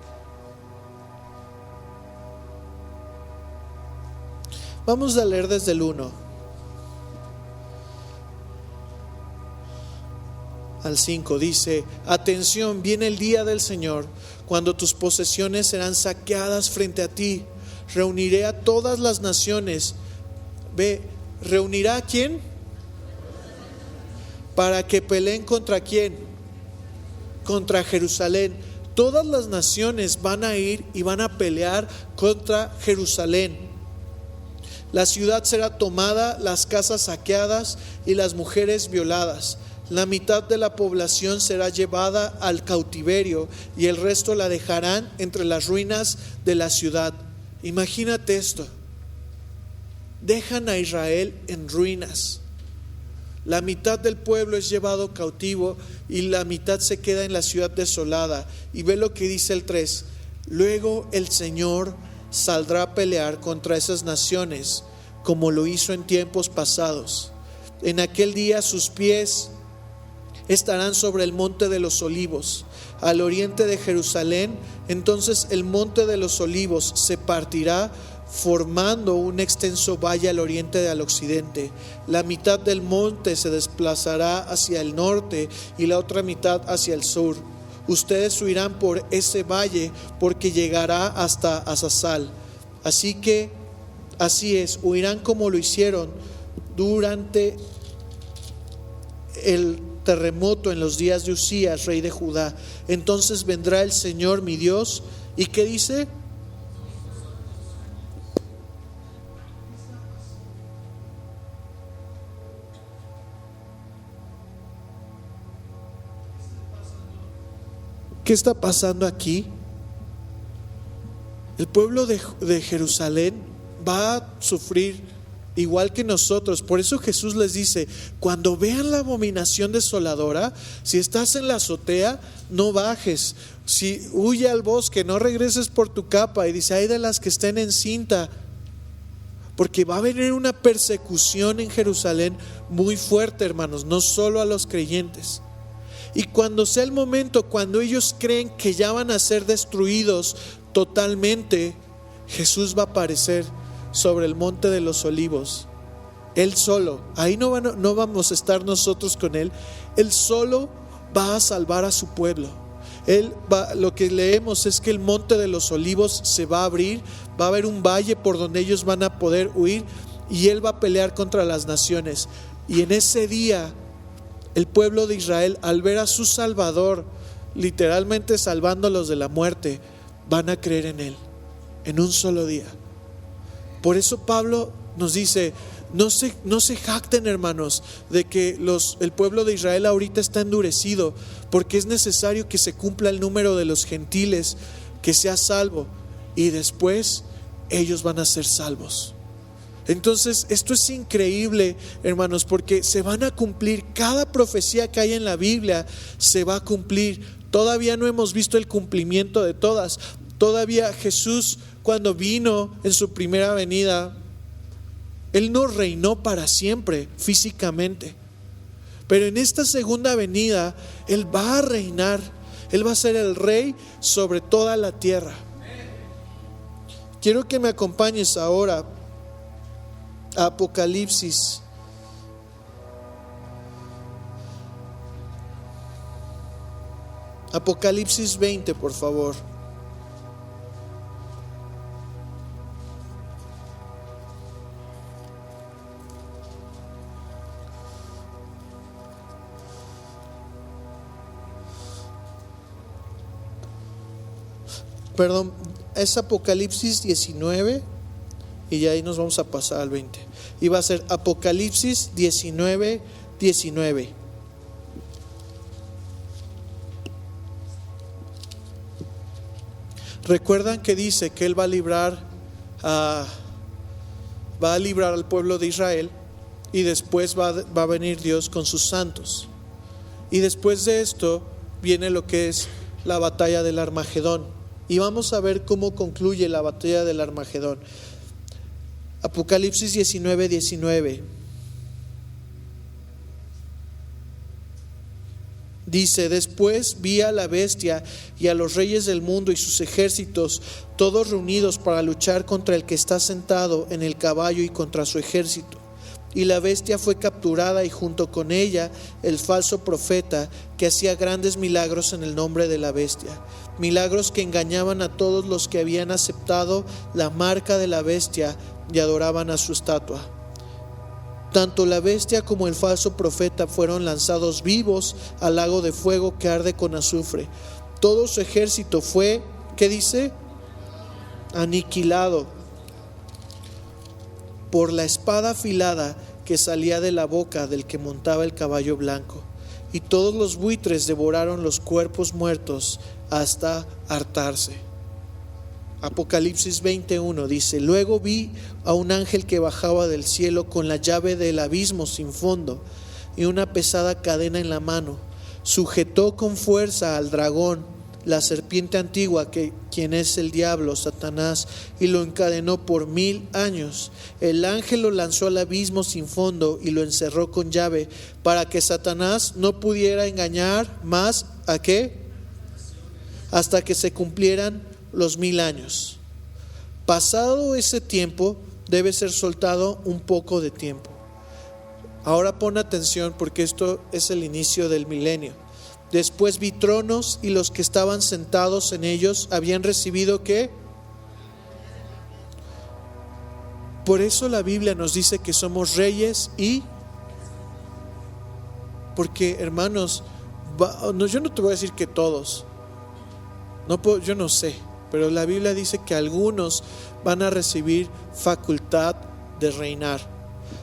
Vamos a leer desde el 1 al 5. Dice: atención, viene el día del Señor, cuando tus posesiones serán saqueadas frente a ti. Reuniré a todas las naciones. ¿Reunirá a quién? Para que peleen contra quién. Contra Jerusalén. Todas las naciones van a ir y van a pelear contra Jerusalén. La ciudad será tomada, las casas saqueadas y las mujeres violadas. La mitad de la población será llevada al cautiverio y el resto la dejarán entre las ruinas de la ciudad. Imagínate esto. Dejan a Israel en ruinas. La mitad del pueblo es llevado cautivo y la mitad se queda en la ciudad desolada. Y ve lo que dice el 3. Luego el Señor saldrá a pelear contra esas naciones, como lo hizo en tiempos pasados. En aquel día sus pies estarán sobre el monte de los olivos, al oriente de Jerusalén. Entonces el monte de los olivos se partirá formando un extenso valle al oriente y al occidente. La mitad del monte se desplazará hacia el norte y la otra mitad hacia el sur. Ustedes huirán por ese valle porque llegará hasta Azazal. Así es, huirán como lo hicieron durante el terremoto en los días de Usías, rey de Judá. Entonces vendrá el Señor mi Dios. ¿Y qué dice? ¿Qué está pasando aquí? El pueblo de Jerusalén va a sufrir igual que nosotros. Por eso Jesús les dice: cuando vean la abominación desoladora, si estás en la azotea, no bajes. Si huye al bosque, no regreses por tu capa. Y dice: ay de las que estén en cinta, porque va a venir una persecución en Jerusalén muy fuerte, hermanos, no solo a los creyentes. Y cuando sea el momento, cuando ellos creen que ya van a ser destruidos totalmente, Jesús va a aparecer sobre el monte de los olivos, Él solo. Ahí no vamos a estar nosotros con Él. Él solo va a salvar a su pueblo. Lo que leemos es que el monte de los olivos se va a abrir, va a haber un valle por donde ellos van a poder huir, y Él va a pelear contra las naciones. Y en ese día el pueblo de Israel, al ver a su Salvador literalmente salvándolos de la muerte, van a creer en Él en un solo día. Por eso Pablo nos dice: no se jacten, hermanos, de que el pueblo de Israel ahorita está endurecido, porque es necesario que se cumpla el número de los gentiles, que sea salvo, y después ellos van a ser salvos. Entonces esto es increíble, hermanos, porque se van a cumplir cada profecía que hay en la Biblia, se va a cumplir. Todavía no hemos visto el cumplimiento de todas. Todavía Jesús, cuando vino en su primera venida, Él no reinó para siempre físicamente, pero en esta segunda venida Él va a reinar. Él va a ser el rey sobre toda la tierra. Quiero que me acompañes ahora a Apocalipsis. Apocalipsis 20, por favor. Perdón, es Apocalipsis 19 y ya ahí nos vamos a pasar al 20. Y va a ser Apocalipsis 19. Recuerdan que dice que Él va a librar al pueblo de Israel, y después va a venir Dios con sus santos. Y después de esto viene lo que es la batalla del Armagedón. Y vamos a ver cómo concluye la batalla del Armagedón. Apocalipsis 19. Dice: después vi a la bestia y a los reyes del mundo y sus ejércitos, todos reunidos para luchar contra el que está sentado en el caballo y contra su ejército. Y la bestia fue capturada, y junto con ella el falso profeta, que hacía grandes milagros en el nombre de la bestia, milagros que engañaban a todos los que habían aceptado la marca de la bestia y adoraban a su estatua. Tanto la bestia como el falso profeta fueron lanzados vivos al lago de fuego que arde con azufre. Todo su ejército fue, ¿qué dice? Aniquilado por la espada afilada que salía de la boca del que montaba el caballo blanco. Y todos los buitres devoraron los cuerpos muertos hasta hartarse. Apocalipsis 21 dice: luego vi a un ángel que bajaba del cielo con la llave del abismo sin fondo y una pesada cadena en la mano. Sujetó con fuerza al dragón, la serpiente antigua, quien es el diablo, Satanás, y lo encadenó por 1000 años. El ángel lo lanzó al abismo sin fondo y lo encerró con llave, para que Satanás no pudiera engañar más ¿a qué? Hasta que se cumplieran los 1000 años. Pasado ese tiempo, debe ser soltado un poco de tiempo. Ahora pon atención, porque esto es el inicio del milenio. Después vi tronos, y los que estaban sentados en ellos habían recibido ¿qué? Por eso la Biblia nos dice que somos reyes y... Porque, hermanos, yo no te voy a decir que todos, yo no sé, pero la Biblia dice que algunos van a recibir facultad de reinar.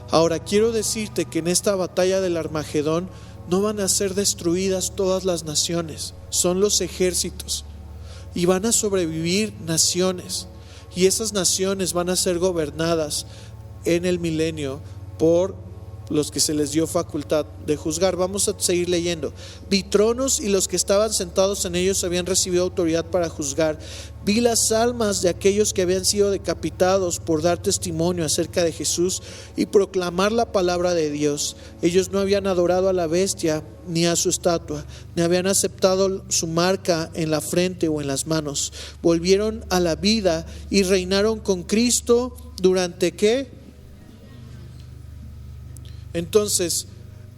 Ahora, quiero decirte que en esta batalla del Armagedón no van a ser destruidas todas las naciones, son los ejércitos, y van a sobrevivir naciones, y esas naciones van a ser gobernadas en el milenio por los que se les dio facultad de juzgar. Vamos a seguir leyendo. Vi tronos, y los que estaban sentados en ellos habían recibido autoridad para juzgar. Vi las almas de aquellos que habían sido decapitados por dar testimonio acerca de Jesús y proclamar la palabra de Dios. Ellos no habían adorado a la bestia ni a su estatua, ni habían aceptado su marca en la frente o en las manos. Volvieron a la vida y reinaron con Cristo durante ¿qué? Entonces,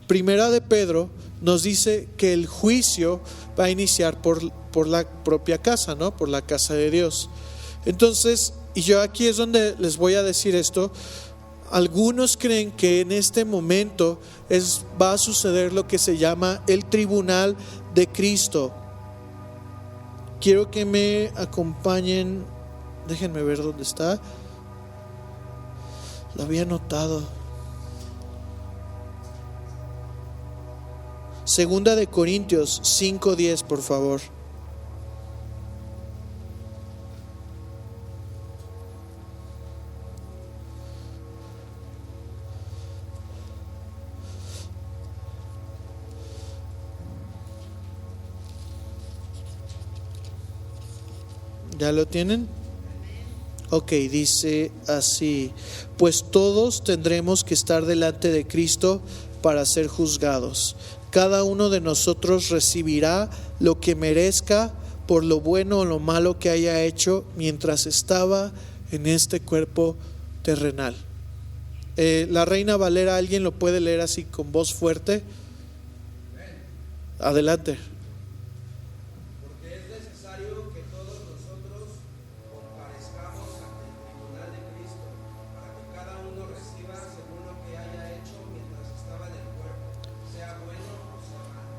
Primera de Pedro nos dice que el juicio va a iniciar por la propia casa, ¿no? Por la casa de Dios. Entonces, y yo aquí es donde les voy a decir esto. Algunos creen que en este momento va a suceder lo que se llama el tribunal de Cristo. Quiero que me acompañen. Déjenme ver dónde está. Lo había anotado. Segunda de Corintios 5:10, por favor. ¿Ya lo tienen? Ok, dice así: pues todos tendremos que estar delante de Cristo para ser juzgados. Cada uno de nosotros recibirá lo que merezca por lo bueno o lo malo que haya hecho mientras estaba en este cuerpo terrenal. La Reina Valera, ¿alguien lo puede leer así con voz fuerte? Adelante. Porque es necesario que todos nosotros comparezcamos ante el tribunal de Cristo, para que cada uno reciba según lo que haya hecho mientras estaba en el cuerpo, sea bueno o sea malo.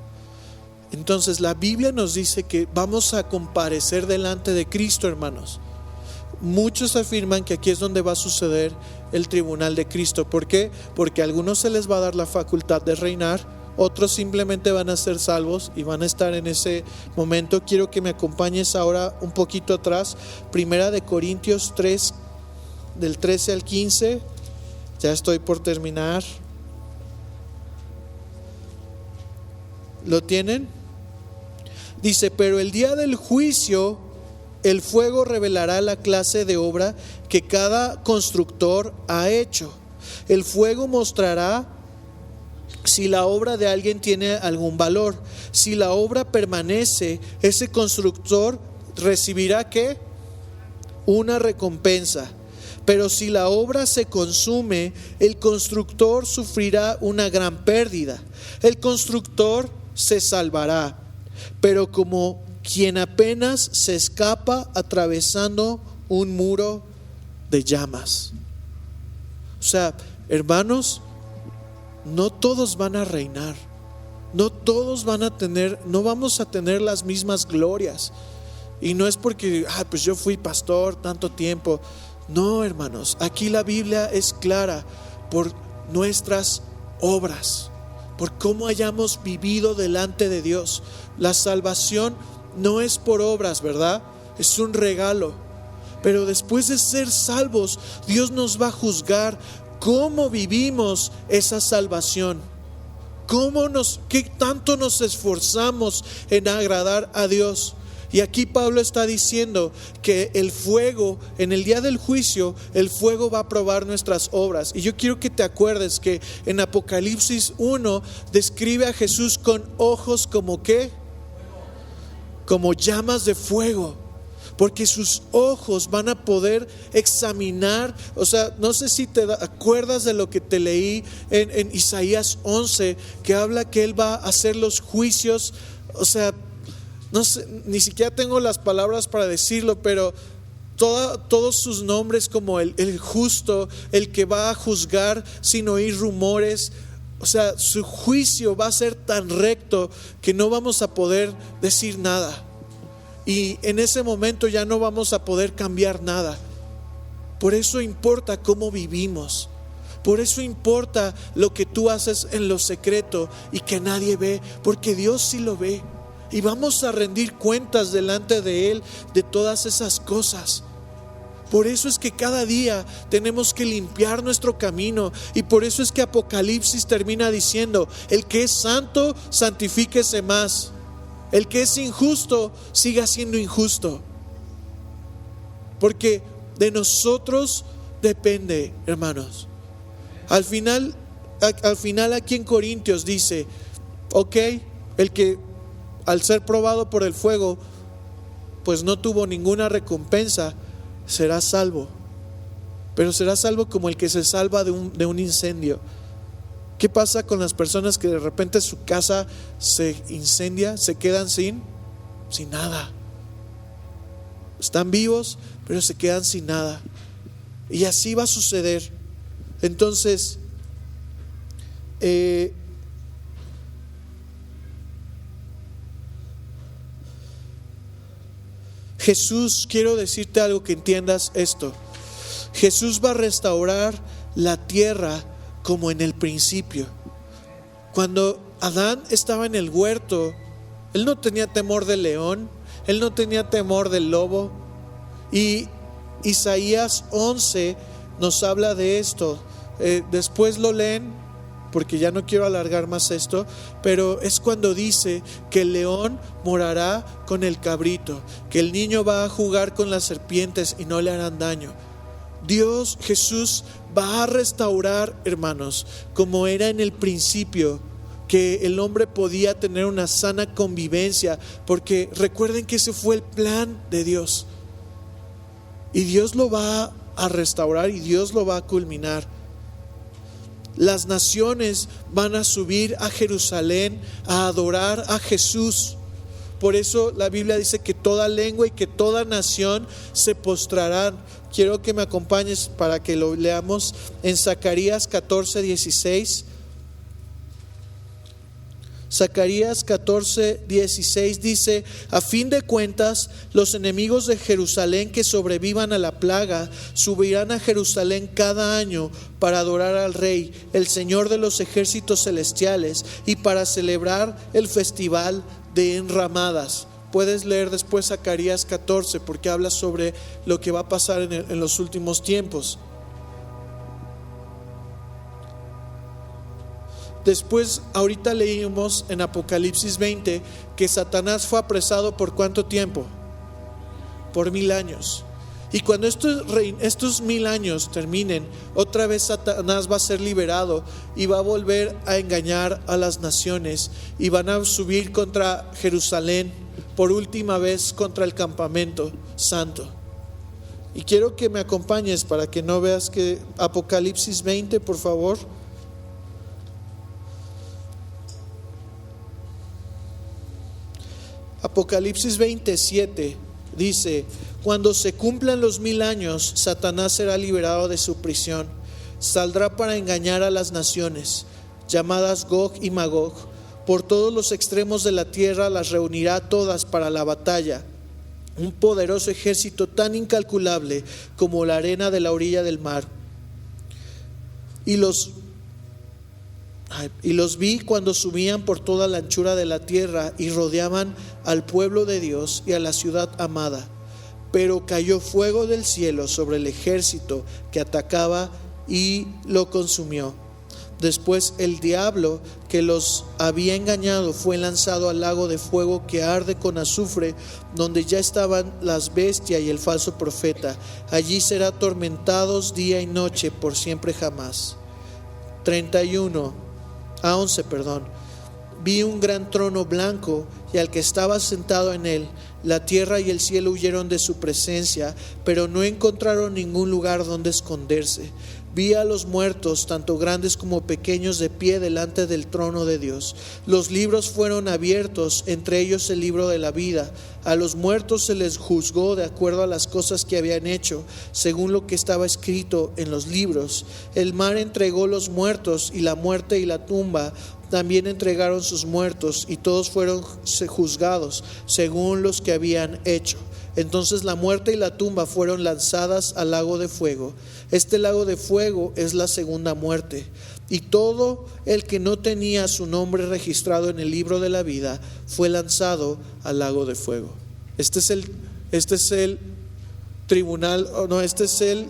Entonces la Biblia nos dice que vamos a comparecer delante de Cristo, hermanos. Muchos afirman que aquí es donde va a suceder el tribunal de Cristo. ¿Por qué? Porque a algunos se les va a dar la facultad de reinar, otros simplemente van a ser salvos y van a estar en ese momento. Quiero que me acompañes ahora un poquito atrás. Primera de Corintios 3, del 13 al 15. Ya estoy por terminar. ¿Lo tienen? Dice: pero el día del juicio el fuego revelará la clase de obra que cada constructor ha hecho. El fuego mostrará si la obra de alguien tiene algún valor. Si la obra permanece, ese constructor recibirá ¿qué? Una recompensa. Pero si la obra se consume, el constructor sufrirá una gran pérdida. El constructor se salvará, pero como quien apenas se escapa atravesando un muro de llamas. O sea, hermanos, no todos van a reinar, no todos van a tener, no vamos a tener las mismas glorias. Y no es porque, pues yo fui pastor tanto tiempo. No, hermanos, aquí la Biblia es clara por nuestras obras, por cómo hayamos vivido delante de Dios. La salvación no es por obras, ¿verdad? Es un regalo. Pero después de ser salvos, Dios nos va a juzgar cómo vivimos esa salvación. ¿Qué tanto nos esforzamos en agradar a Dios? Y aquí Pablo está diciendo que el fuego, en el día del juicio, el fuego va a probar nuestras obras. Y yo quiero que te acuerdes que en Apocalipsis 1 describe a Jesús con ojos como ¿qué? Como llamas de fuego. porque sus ojos van a poder examinar. O sea, no sé si te acuerdas de lo que te leí en Isaías 11, que habla que Él va a hacer los juicios. O sea, no sé, ni siquiera tengo las palabras para decirlo, pero todos sus nombres, como el justo, el que va a juzgar sin oír rumores. O sea, su juicio va a ser tan recto que no vamos a poder decir nada. Y en ese momento ya no vamos a poder cambiar nada. Por eso importa cómo vivimos. Por eso importa lo que tú haces en lo secreto y que nadie ve, porque Dios sí lo ve. Y vamos a rendir cuentas delante de Él de todas esas cosas. Por eso es que cada día tenemos que limpiar nuestro camino. Y por eso es que Apocalipsis termina diciendo: el que es santo, santifíquese más. El que es injusto, siga siendo injusto. Porque de nosotros depende, hermanos. Al final aquí en Corintios dice: ok, el que al ser probado por el fuego, pues no tuvo ninguna recompensa, será salvo. Pero será salvo como el que se salva de un incendio. ¿Qué pasa con las personas que de repente su casa se incendia, se quedan sin nada? Están vivos, pero se quedan sin nada. Y así va a suceder. Entonces, Jesús, quiero decirte algo, que entiendas esto. Jesús va a restaurar la tierra como en el principio. Cuando Adán estaba en el huerto, él no tenía temor del león, él no tenía temor del lobo. Y Isaías 11 nos habla de esto. Después lo leen, porque ya no quiero alargar más esto, pero es cuando dice que el león morará con el cabrito, que el niño va a jugar con las serpientes y no le harán daño. Dios, Jesús, va a restaurar, hermanos, como era en el principio, que el hombre podía tener una sana convivencia, porque recuerden que ese fue el plan de Dios. Y Dios lo va a restaurar y Dios lo va a culminar. Las naciones van a subir a Jerusalén a adorar a Jesús. Por eso la Biblia dice que toda lengua y que toda nación se postrarán. Quiero que me acompañes para que lo leamos en Zacarías 14:16. Zacarías 14:16 dice: a fin de cuentas, los enemigos de Jerusalén que sobrevivan a la plaga subirán a Jerusalén cada año para adorar al Rey, el Señor de los ejércitos celestiales, y para celebrar el festival de enramadas. Puedes leer después Zacarías 14, porque habla sobre lo que va a pasar en los últimos tiempos. Después, ahorita leímos en Apocalipsis 20 que Satanás fue apresado ¿por cuánto tiempo? Por 1000 años. Y cuando estos 1000 años terminen, otra vez Satanás va a ser liberado y va a volver a engañar a las naciones, y van a subir contra Jerusalén por última vez, contra el campamento santo. Y quiero que me acompañes para que no veas que Apocalipsis 20, por favor. Apocalipsis 27 dice: cuando se cumplan los 1000 años, Satanás será liberado de su prisión. Saldrá para engañar a las naciones, llamadas Gog y Magog. Por todos los extremos de la tierra las reunirá todas para la batalla. Un poderoso ejército tan incalculable como la arena de la orilla del mar. Y los vi cuando subían por toda la anchura de la tierra y rodeaban al pueblo de Dios y a la ciudad amada. Pero cayó fuego del cielo sobre el ejército que atacaba y lo consumió. Después el diablo que los había engañado fue lanzado al lago de fuego que arde con azufre, donde ya estaban las bestias y el falso profeta. Allí será atormentados día y noche por siempre jamás. 11. Vi un gran trono blanco y al que estaba sentado en él. La tierra y el cielo huyeron de su presencia, pero no encontraron ningún lugar donde esconderse. Vi a los muertos, tanto grandes como pequeños, de pie delante del trono de Dios. Los libros fueron abiertos, entre ellos el libro de la vida. A los muertos se les juzgó de acuerdo a las cosas que habían hecho, según lo que estaba escrito en los libros. El mar entregó los muertos, y la muerte y la tumba también entregaron sus muertos, y todos fueron juzgados según los que habían hecho. Entonces la muerte y la tumba fueron lanzadas al lago de fuego. Este lago de fuego es la segunda muerte. Y todo el que no tenía su nombre registrado en el libro de la vida fue lanzado al lago de fuego. Este es el tribunal, este es el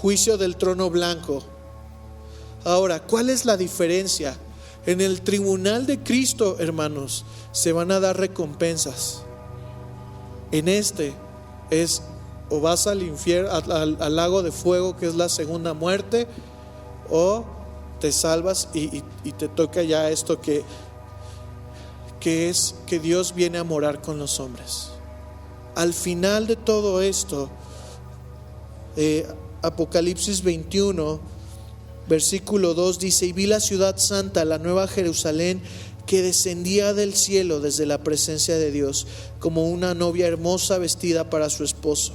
juicio del trono blanco. Ahora, ¿cuál es la diferencia? En el tribunal de Cristo, hermanos, se van a dar recompensas. En este es o vas al infierno, al lago de fuego, que es la segunda muerte, o te salvas y te toca ya esto que es que Dios viene a morar con los hombres. Al final de todo esto, Apocalipsis 21, versículo 2 dice: y vi la ciudad santa, la nueva Jerusalén, que descendía del cielo desde la presencia de Dios, como una novia hermosa vestida para su esposo.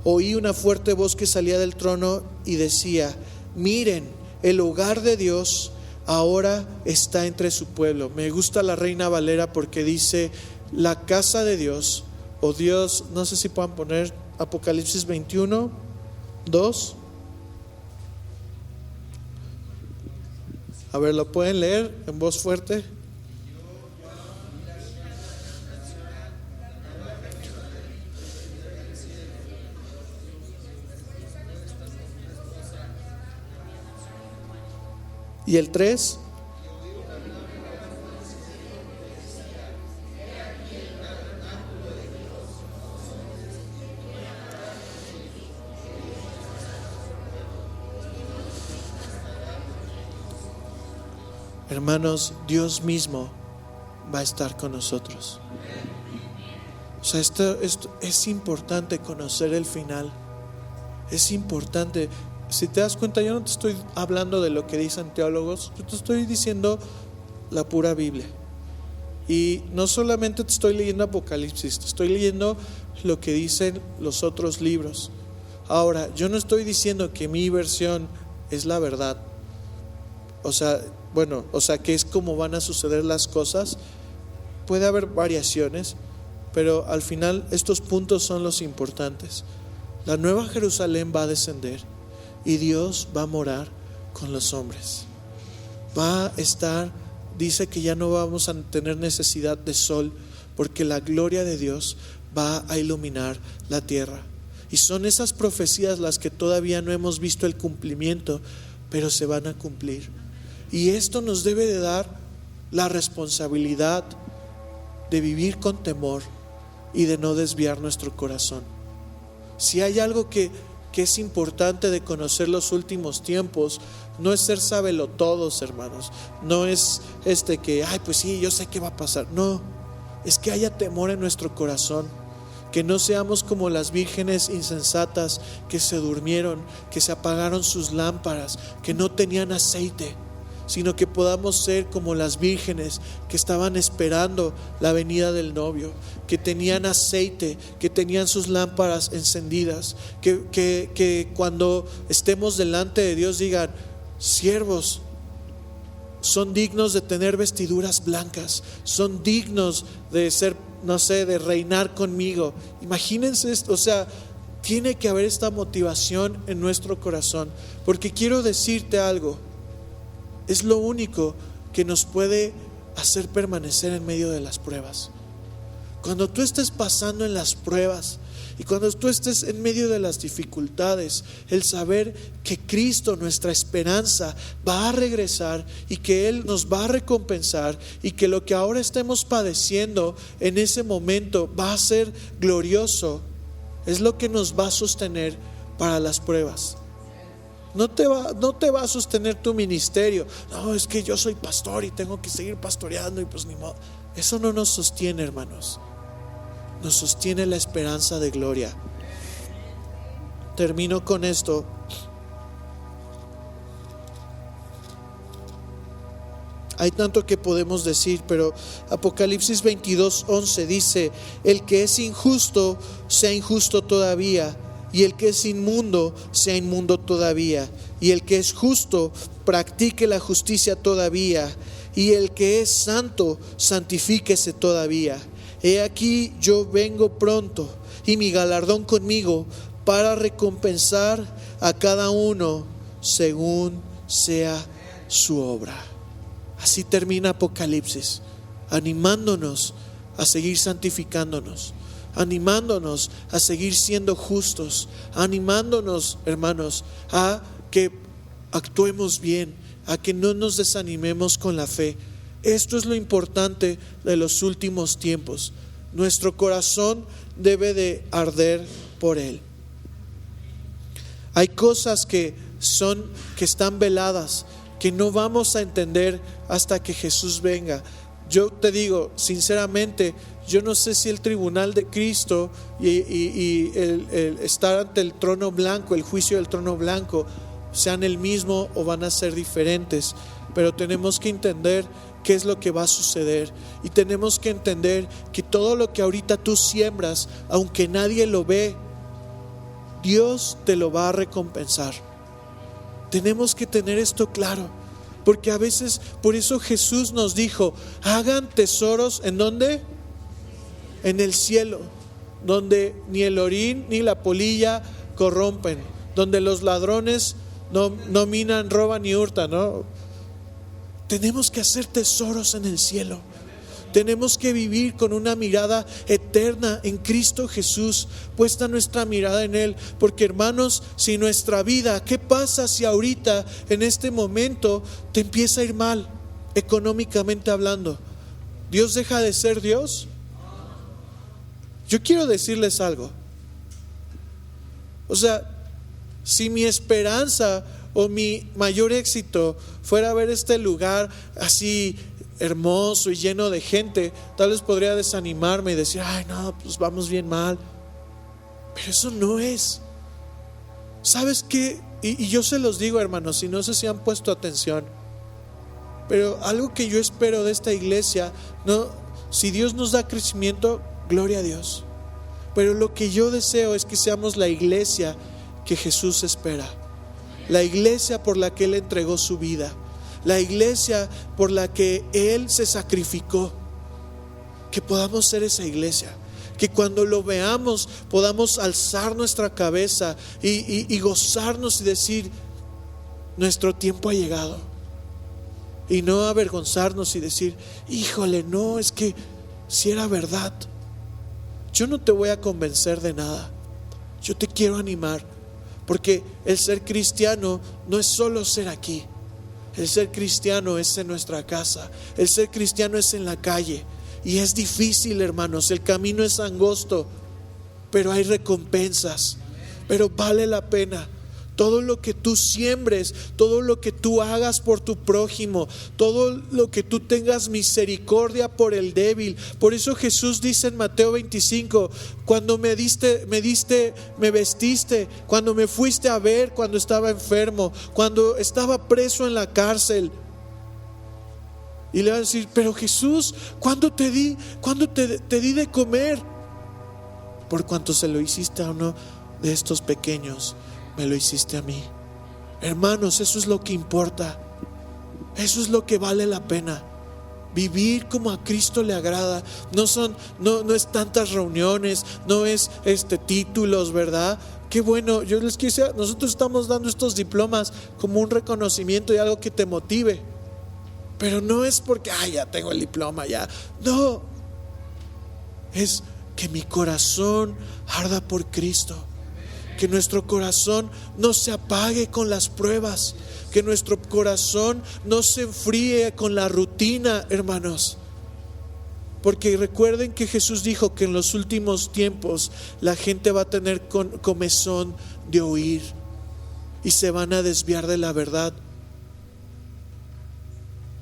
Oí una fuerte voz que salía del trono y decía: miren, el hogar de Dios ahora está entre su pueblo. Me gusta la Reina Valera porque dice la casa de Dios, o Dios, no sé si puedan poner Apocalipsis 21, 2. A ver, ¿lo pueden leer en voz fuerte? ¿Y el 3? Hermanos, Dios mismo va a estar con nosotros. O sea, esto es importante conocer el final. Es importante. Si te das cuenta, yo no te estoy hablando de lo que dicen teólogos, yo te estoy diciendo la pura Biblia. Y no solamente te estoy leyendo Apocalipsis, te estoy leyendo lo que dicen los otros libros. Ahora, yo no estoy diciendo que mi versión es la verdad. O sea, que es como van a suceder las cosas. Puede haber variaciones, pero al final estos puntos son los importantes. La nueva Jerusalén va a descender y Dios va a morar con los hombres. Va a estar, dice que ya no vamos a tener necesidad de sol, porque la gloria de Dios va a iluminar la tierra. Y son esas profecías las que todavía no hemos visto el cumplimiento, pero se van a cumplir. Y esto nos debe de dar la responsabilidad de vivir con temor y de no desviar nuestro corazón. Si hay algo que es importante de conocer los últimos tiempos, no es ser sabelotodos, hermanos. No es que, pues sí, yo sé qué va a pasar. No, es que haya temor en nuestro corazón. Que no seamos como las vírgenes insensatas que se durmieron, que se apagaron sus lámparas, que no tenían aceite, sino que podamos ser como las vírgenes que estaban esperando la venida del novio, que tenían aceite, que tenían sus lámparas encendidas, que cuando estemos delante de Dios digan: siervos, son dignos de tener vestiduras blancas, son dignos de ser, de reinar conmigo. Imagínense esto, o sea, tiene que haber esta motivación en nuestro corazón, porque quiero decirte algo. Es lo único que nos puede hacer permanecer en medio de las pruebas. Cuando tú estés pasando en las pruebas y cuando tú estés en medio de las dificultades, el saber que Cristo, nuestra esperanza, va a regresar y que Él nos va a recompensar, y que lo que ahora estemos padeciendo en ese momento va a ser glorioso, es lo que nos va a sostener para las pruebas. no te va a sostener tu ministerio. No, es que yo soy pastor y tengo que seguir pastoreando y pues ni modo. Eso no nos sostiene, hermanos. Nos sostiene la esperanza de gloria. Termino con esto. Hay tanto que podemos decir, pero Apocalipsis 22:11 dice: el que es injusto, sea injusto todavía, y el que es inmundo, sea inmundo todavía, y el que es justo, practique la justicia todavía, y el que es santo, santifíquese todavía. He aquí yo vengo pronto, y mi galardón conmigo, para recompensar a cada uno según sea su obra. Así termina Apocalipsis, animándonos a seguir santificándonos, animándonos a seguir siendo justos, animándonos, hermanos, a que actuemos bien, a que no nos desanimemos con la fe. Esto es lo importante de los últimos tiempos. Nuestro corazón debe de arder por Él. Hay cosas que están veladas, que no vamos a entender hasta que Jesús venga. Yo te digo sinceramente, yo no sé si el tribunal de Cristo y el estar ante el trono blanco, el juicio del trono blanco, sean el mismo o van a ser diferentes, pero tenemos que entender qué es lo que va a suceder, y tenemos que entender que todo lo que ahorita tú siembras, aunque nadie lo ve, Dios te lo va a recompensar. Tenemos que tener esto claro, porque a veces, por eso Jesús nos dijo: hagan tesoros, ¿en dónde? En el cielo, donde ni el orín ni la polilla corrompen, donde los ladrones no minan, roban ni hurtan, ¿no? Tenemos que hacer tesoros en el cielo. Tenemos que vivir con una mirada eterna en Cristo Jesús, puesta nuestra mirada en Él. Porque, hermanos, si nuestra vida, ¿qué pasa si ahorita, en este momento, te empieza a ir mal, económicamente hablando? ¿Dios deja de ser Dios? Yo quiero decirles algo. O sea, si mi esperanza o mi mayor éxito fuera ver este lugar así hermoso y lleno de gente, tal vez podría desanimarme y decir: ay no, pues vamos bien mal. Pero eso no es. ¿Sabes qué? Y yo se los digo, hermanos, y no sé si han puesto atención, pero algo que yo espero de esta iglesia, no, si Dios nos da crecimiento, gloria a Dios, pero lo que yo deseo es que seamos la iglesia que Jesús espera, la iglesia por la que Él entregó su vida, la iglesia por la que Él se sacrificó. Que podamos ser esa iglesia, que cuando lo veamos podamos alzar nuestra cabeza y gozarnos y decir: nuestro tiempo ha llegado. Y no avergonzarnos y decir: híjole, no, es que si era verdad. Yo no te voy a convencer de nada, yo te quiero animar, porque el ser cristiano no es solo ser aquí. El ser cristiano es en nuestra casa, el ser cristiano es en la calle. Y es difícil, hermanos, el camino es angosto, pero hay recompensas, pero vale la pena. Todo lo que tú siembres, todo lo que tú hagas por tu prójimo, todo lo que tú tengas misericordia por el débil. Por eso Jesús dice en Mateo 25: cuando me vestiste, cuando me fuiste a ver cuando estaba enfermo, cuando estaba preso en la cárcel. Y le va a decir: pero Jesús, ¿cuándo te di de comer? Por cuanto se lo hiciste a uno de estos pequeños, me lo hiciste a mí. Hermanos, eso es lo que importa. Eso es lo que vale la pena. Vivir como a Cristo le agrada. No es tantas reuniones, no es títulos, ¿verdad? Qué bueno, yo les quise, nosotros estamos dando estos diplomas como un reconocimiento y algo que te motive. Pero no es porque ya tengo el diploma ya. No. Es que mi corazón arda por Cristo. Que nuestro corazón no se apague con las pruebas, que nuestro corazón no se enfríe con la rutina, hermanos. Porque recuerden que Jesús dijo que en los últimos tiempos la gente va a tener comezón de oír. y se van a desviar de la verdad.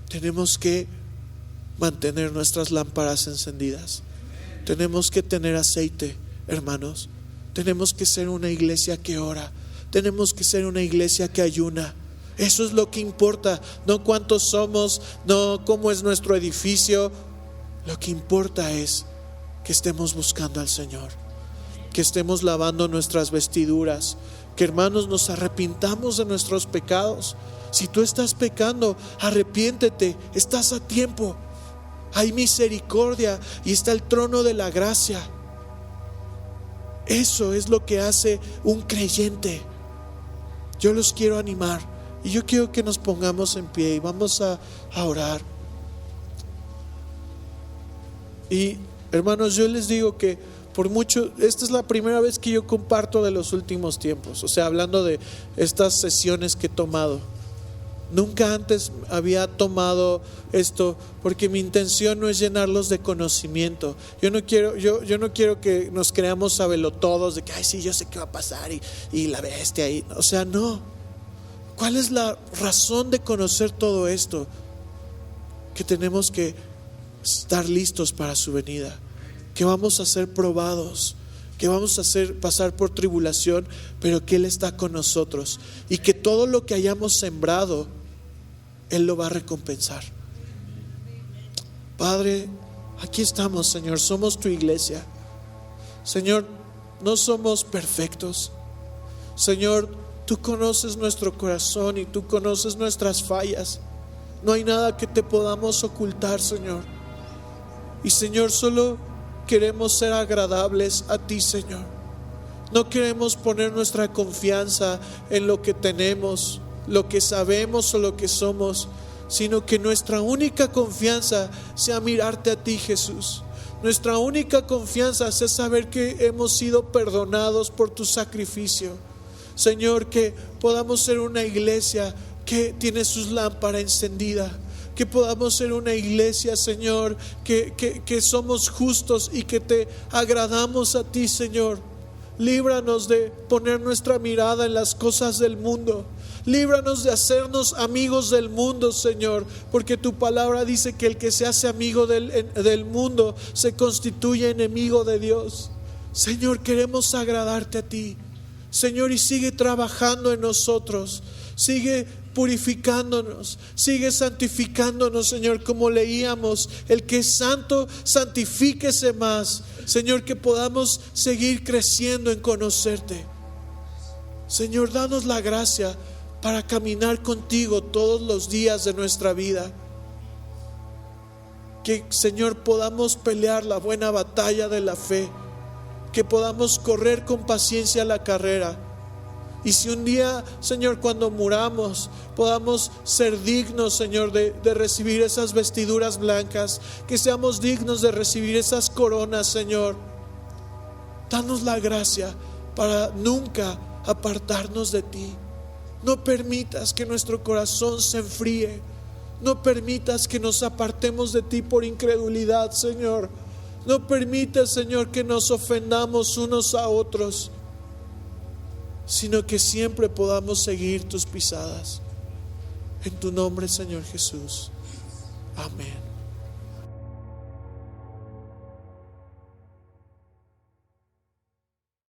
Tenemos que mantener nuestras lámparas encendidas. Tenemos que tener aceite, hermanos. Tenemos que ser una iglesia que ora. Tenemos que ser una iglesia que ayuna. Eso es lo que importa, no cuántos somos, no cómo es nuestro edificio. Lo que importa es que estemos buscando al Señor, que estemos lavando nuestras vestiduras, que, hermanos, nos arrepintamos de nuestros pecados. Si tú estás pecando, arrepiéntete, estás a tiempo. Hay misericordia y está el trono de la gracia. Eso es lo que hace un creyente. Yo los quiero animar y yo quiero que nos pongamos en pie y vamos a orar. Y, hermanos, yo les digo que por mucho, esta es la primera vez que yo comparto de los últimos tiempos, o sea, hablando de estas sesiones que he tomado. Nunca antes había tomado esto, porque mi intención no es llenarlos de conocimiento. Yo no quiero que nos creamos sabelotodos de que, ay, sí, yo sé qué va a pasar y la bestia ahí. O sea, no. ¿Cuál es la razón de conocer todo esto? Que tenemos que estar listos para su venida, que vamos a ser probados, que vamos a pasar por tribulación, pero que Él está con nosotros y que todo lo que hayamos sembrado Él lo va a recompensar. Padre, aquí estamos, Señor, somos tu iglesia. Señor, no somos perfectos. Señor, tú conoces nuestro corazón y tú conoces nuestras fallas. No hay nada que te podamos ocultar, Señor. Y, Señor, solo queremos ser agradables a ti, Señor. No queremos poner nuestra confianza en lo que tenemos, lo que sabemos o lo que somos, sino que nuestra única confianza sea mirarte a ti, Jesús. Nuestra única confianza sea saber que hemos sido perdonados por tu sacrificio. Señor, que podamos ser una iglesia que tiene sus lámparas encendidas. Que podamos ser una iglesia, Señor, que somos justos y que te agradamos a ti, Señor. Líbranos de poner nuestra mirada en las cosas del mundo. Líbranos de hacernos amigos del mundo, Señor, porque tu palabra dice que el que se hace amigo del mundo se constituye enemigo de Dios. Señor, queremos agradarte a ti, Señor, y sigue trabajando en nosotros. Sigue purificándonos, sigue santificándonos, Señor, como leíamos, el que es santo, santifíquese más. Señor, que podamos seguir creciendo en conocerte. Señor, danos la gracia para caminar contigo todos los días de nuestra vida. Que, Señor, podamos pelear la buena batalla de la fe, que podamos correr con paciencia la carrera. Y si un día, Señor, cuando muramos, podamos ser dignos, Señor, de recibir esas vestiduras blancas, que seamos dignos de recibir esas coronas, Señor. Danos la gracia para nunca apartarnos de ti. No permitas que nuestro corazón se enfríe. No permitas que nos apartemos de ti por incredulidad, Señor. No permitas, Señor, que nos ofendamos unos a otros, sino que siempre podamos seguir tus pisadas. En tu nombre, Señor Jesús. Amén.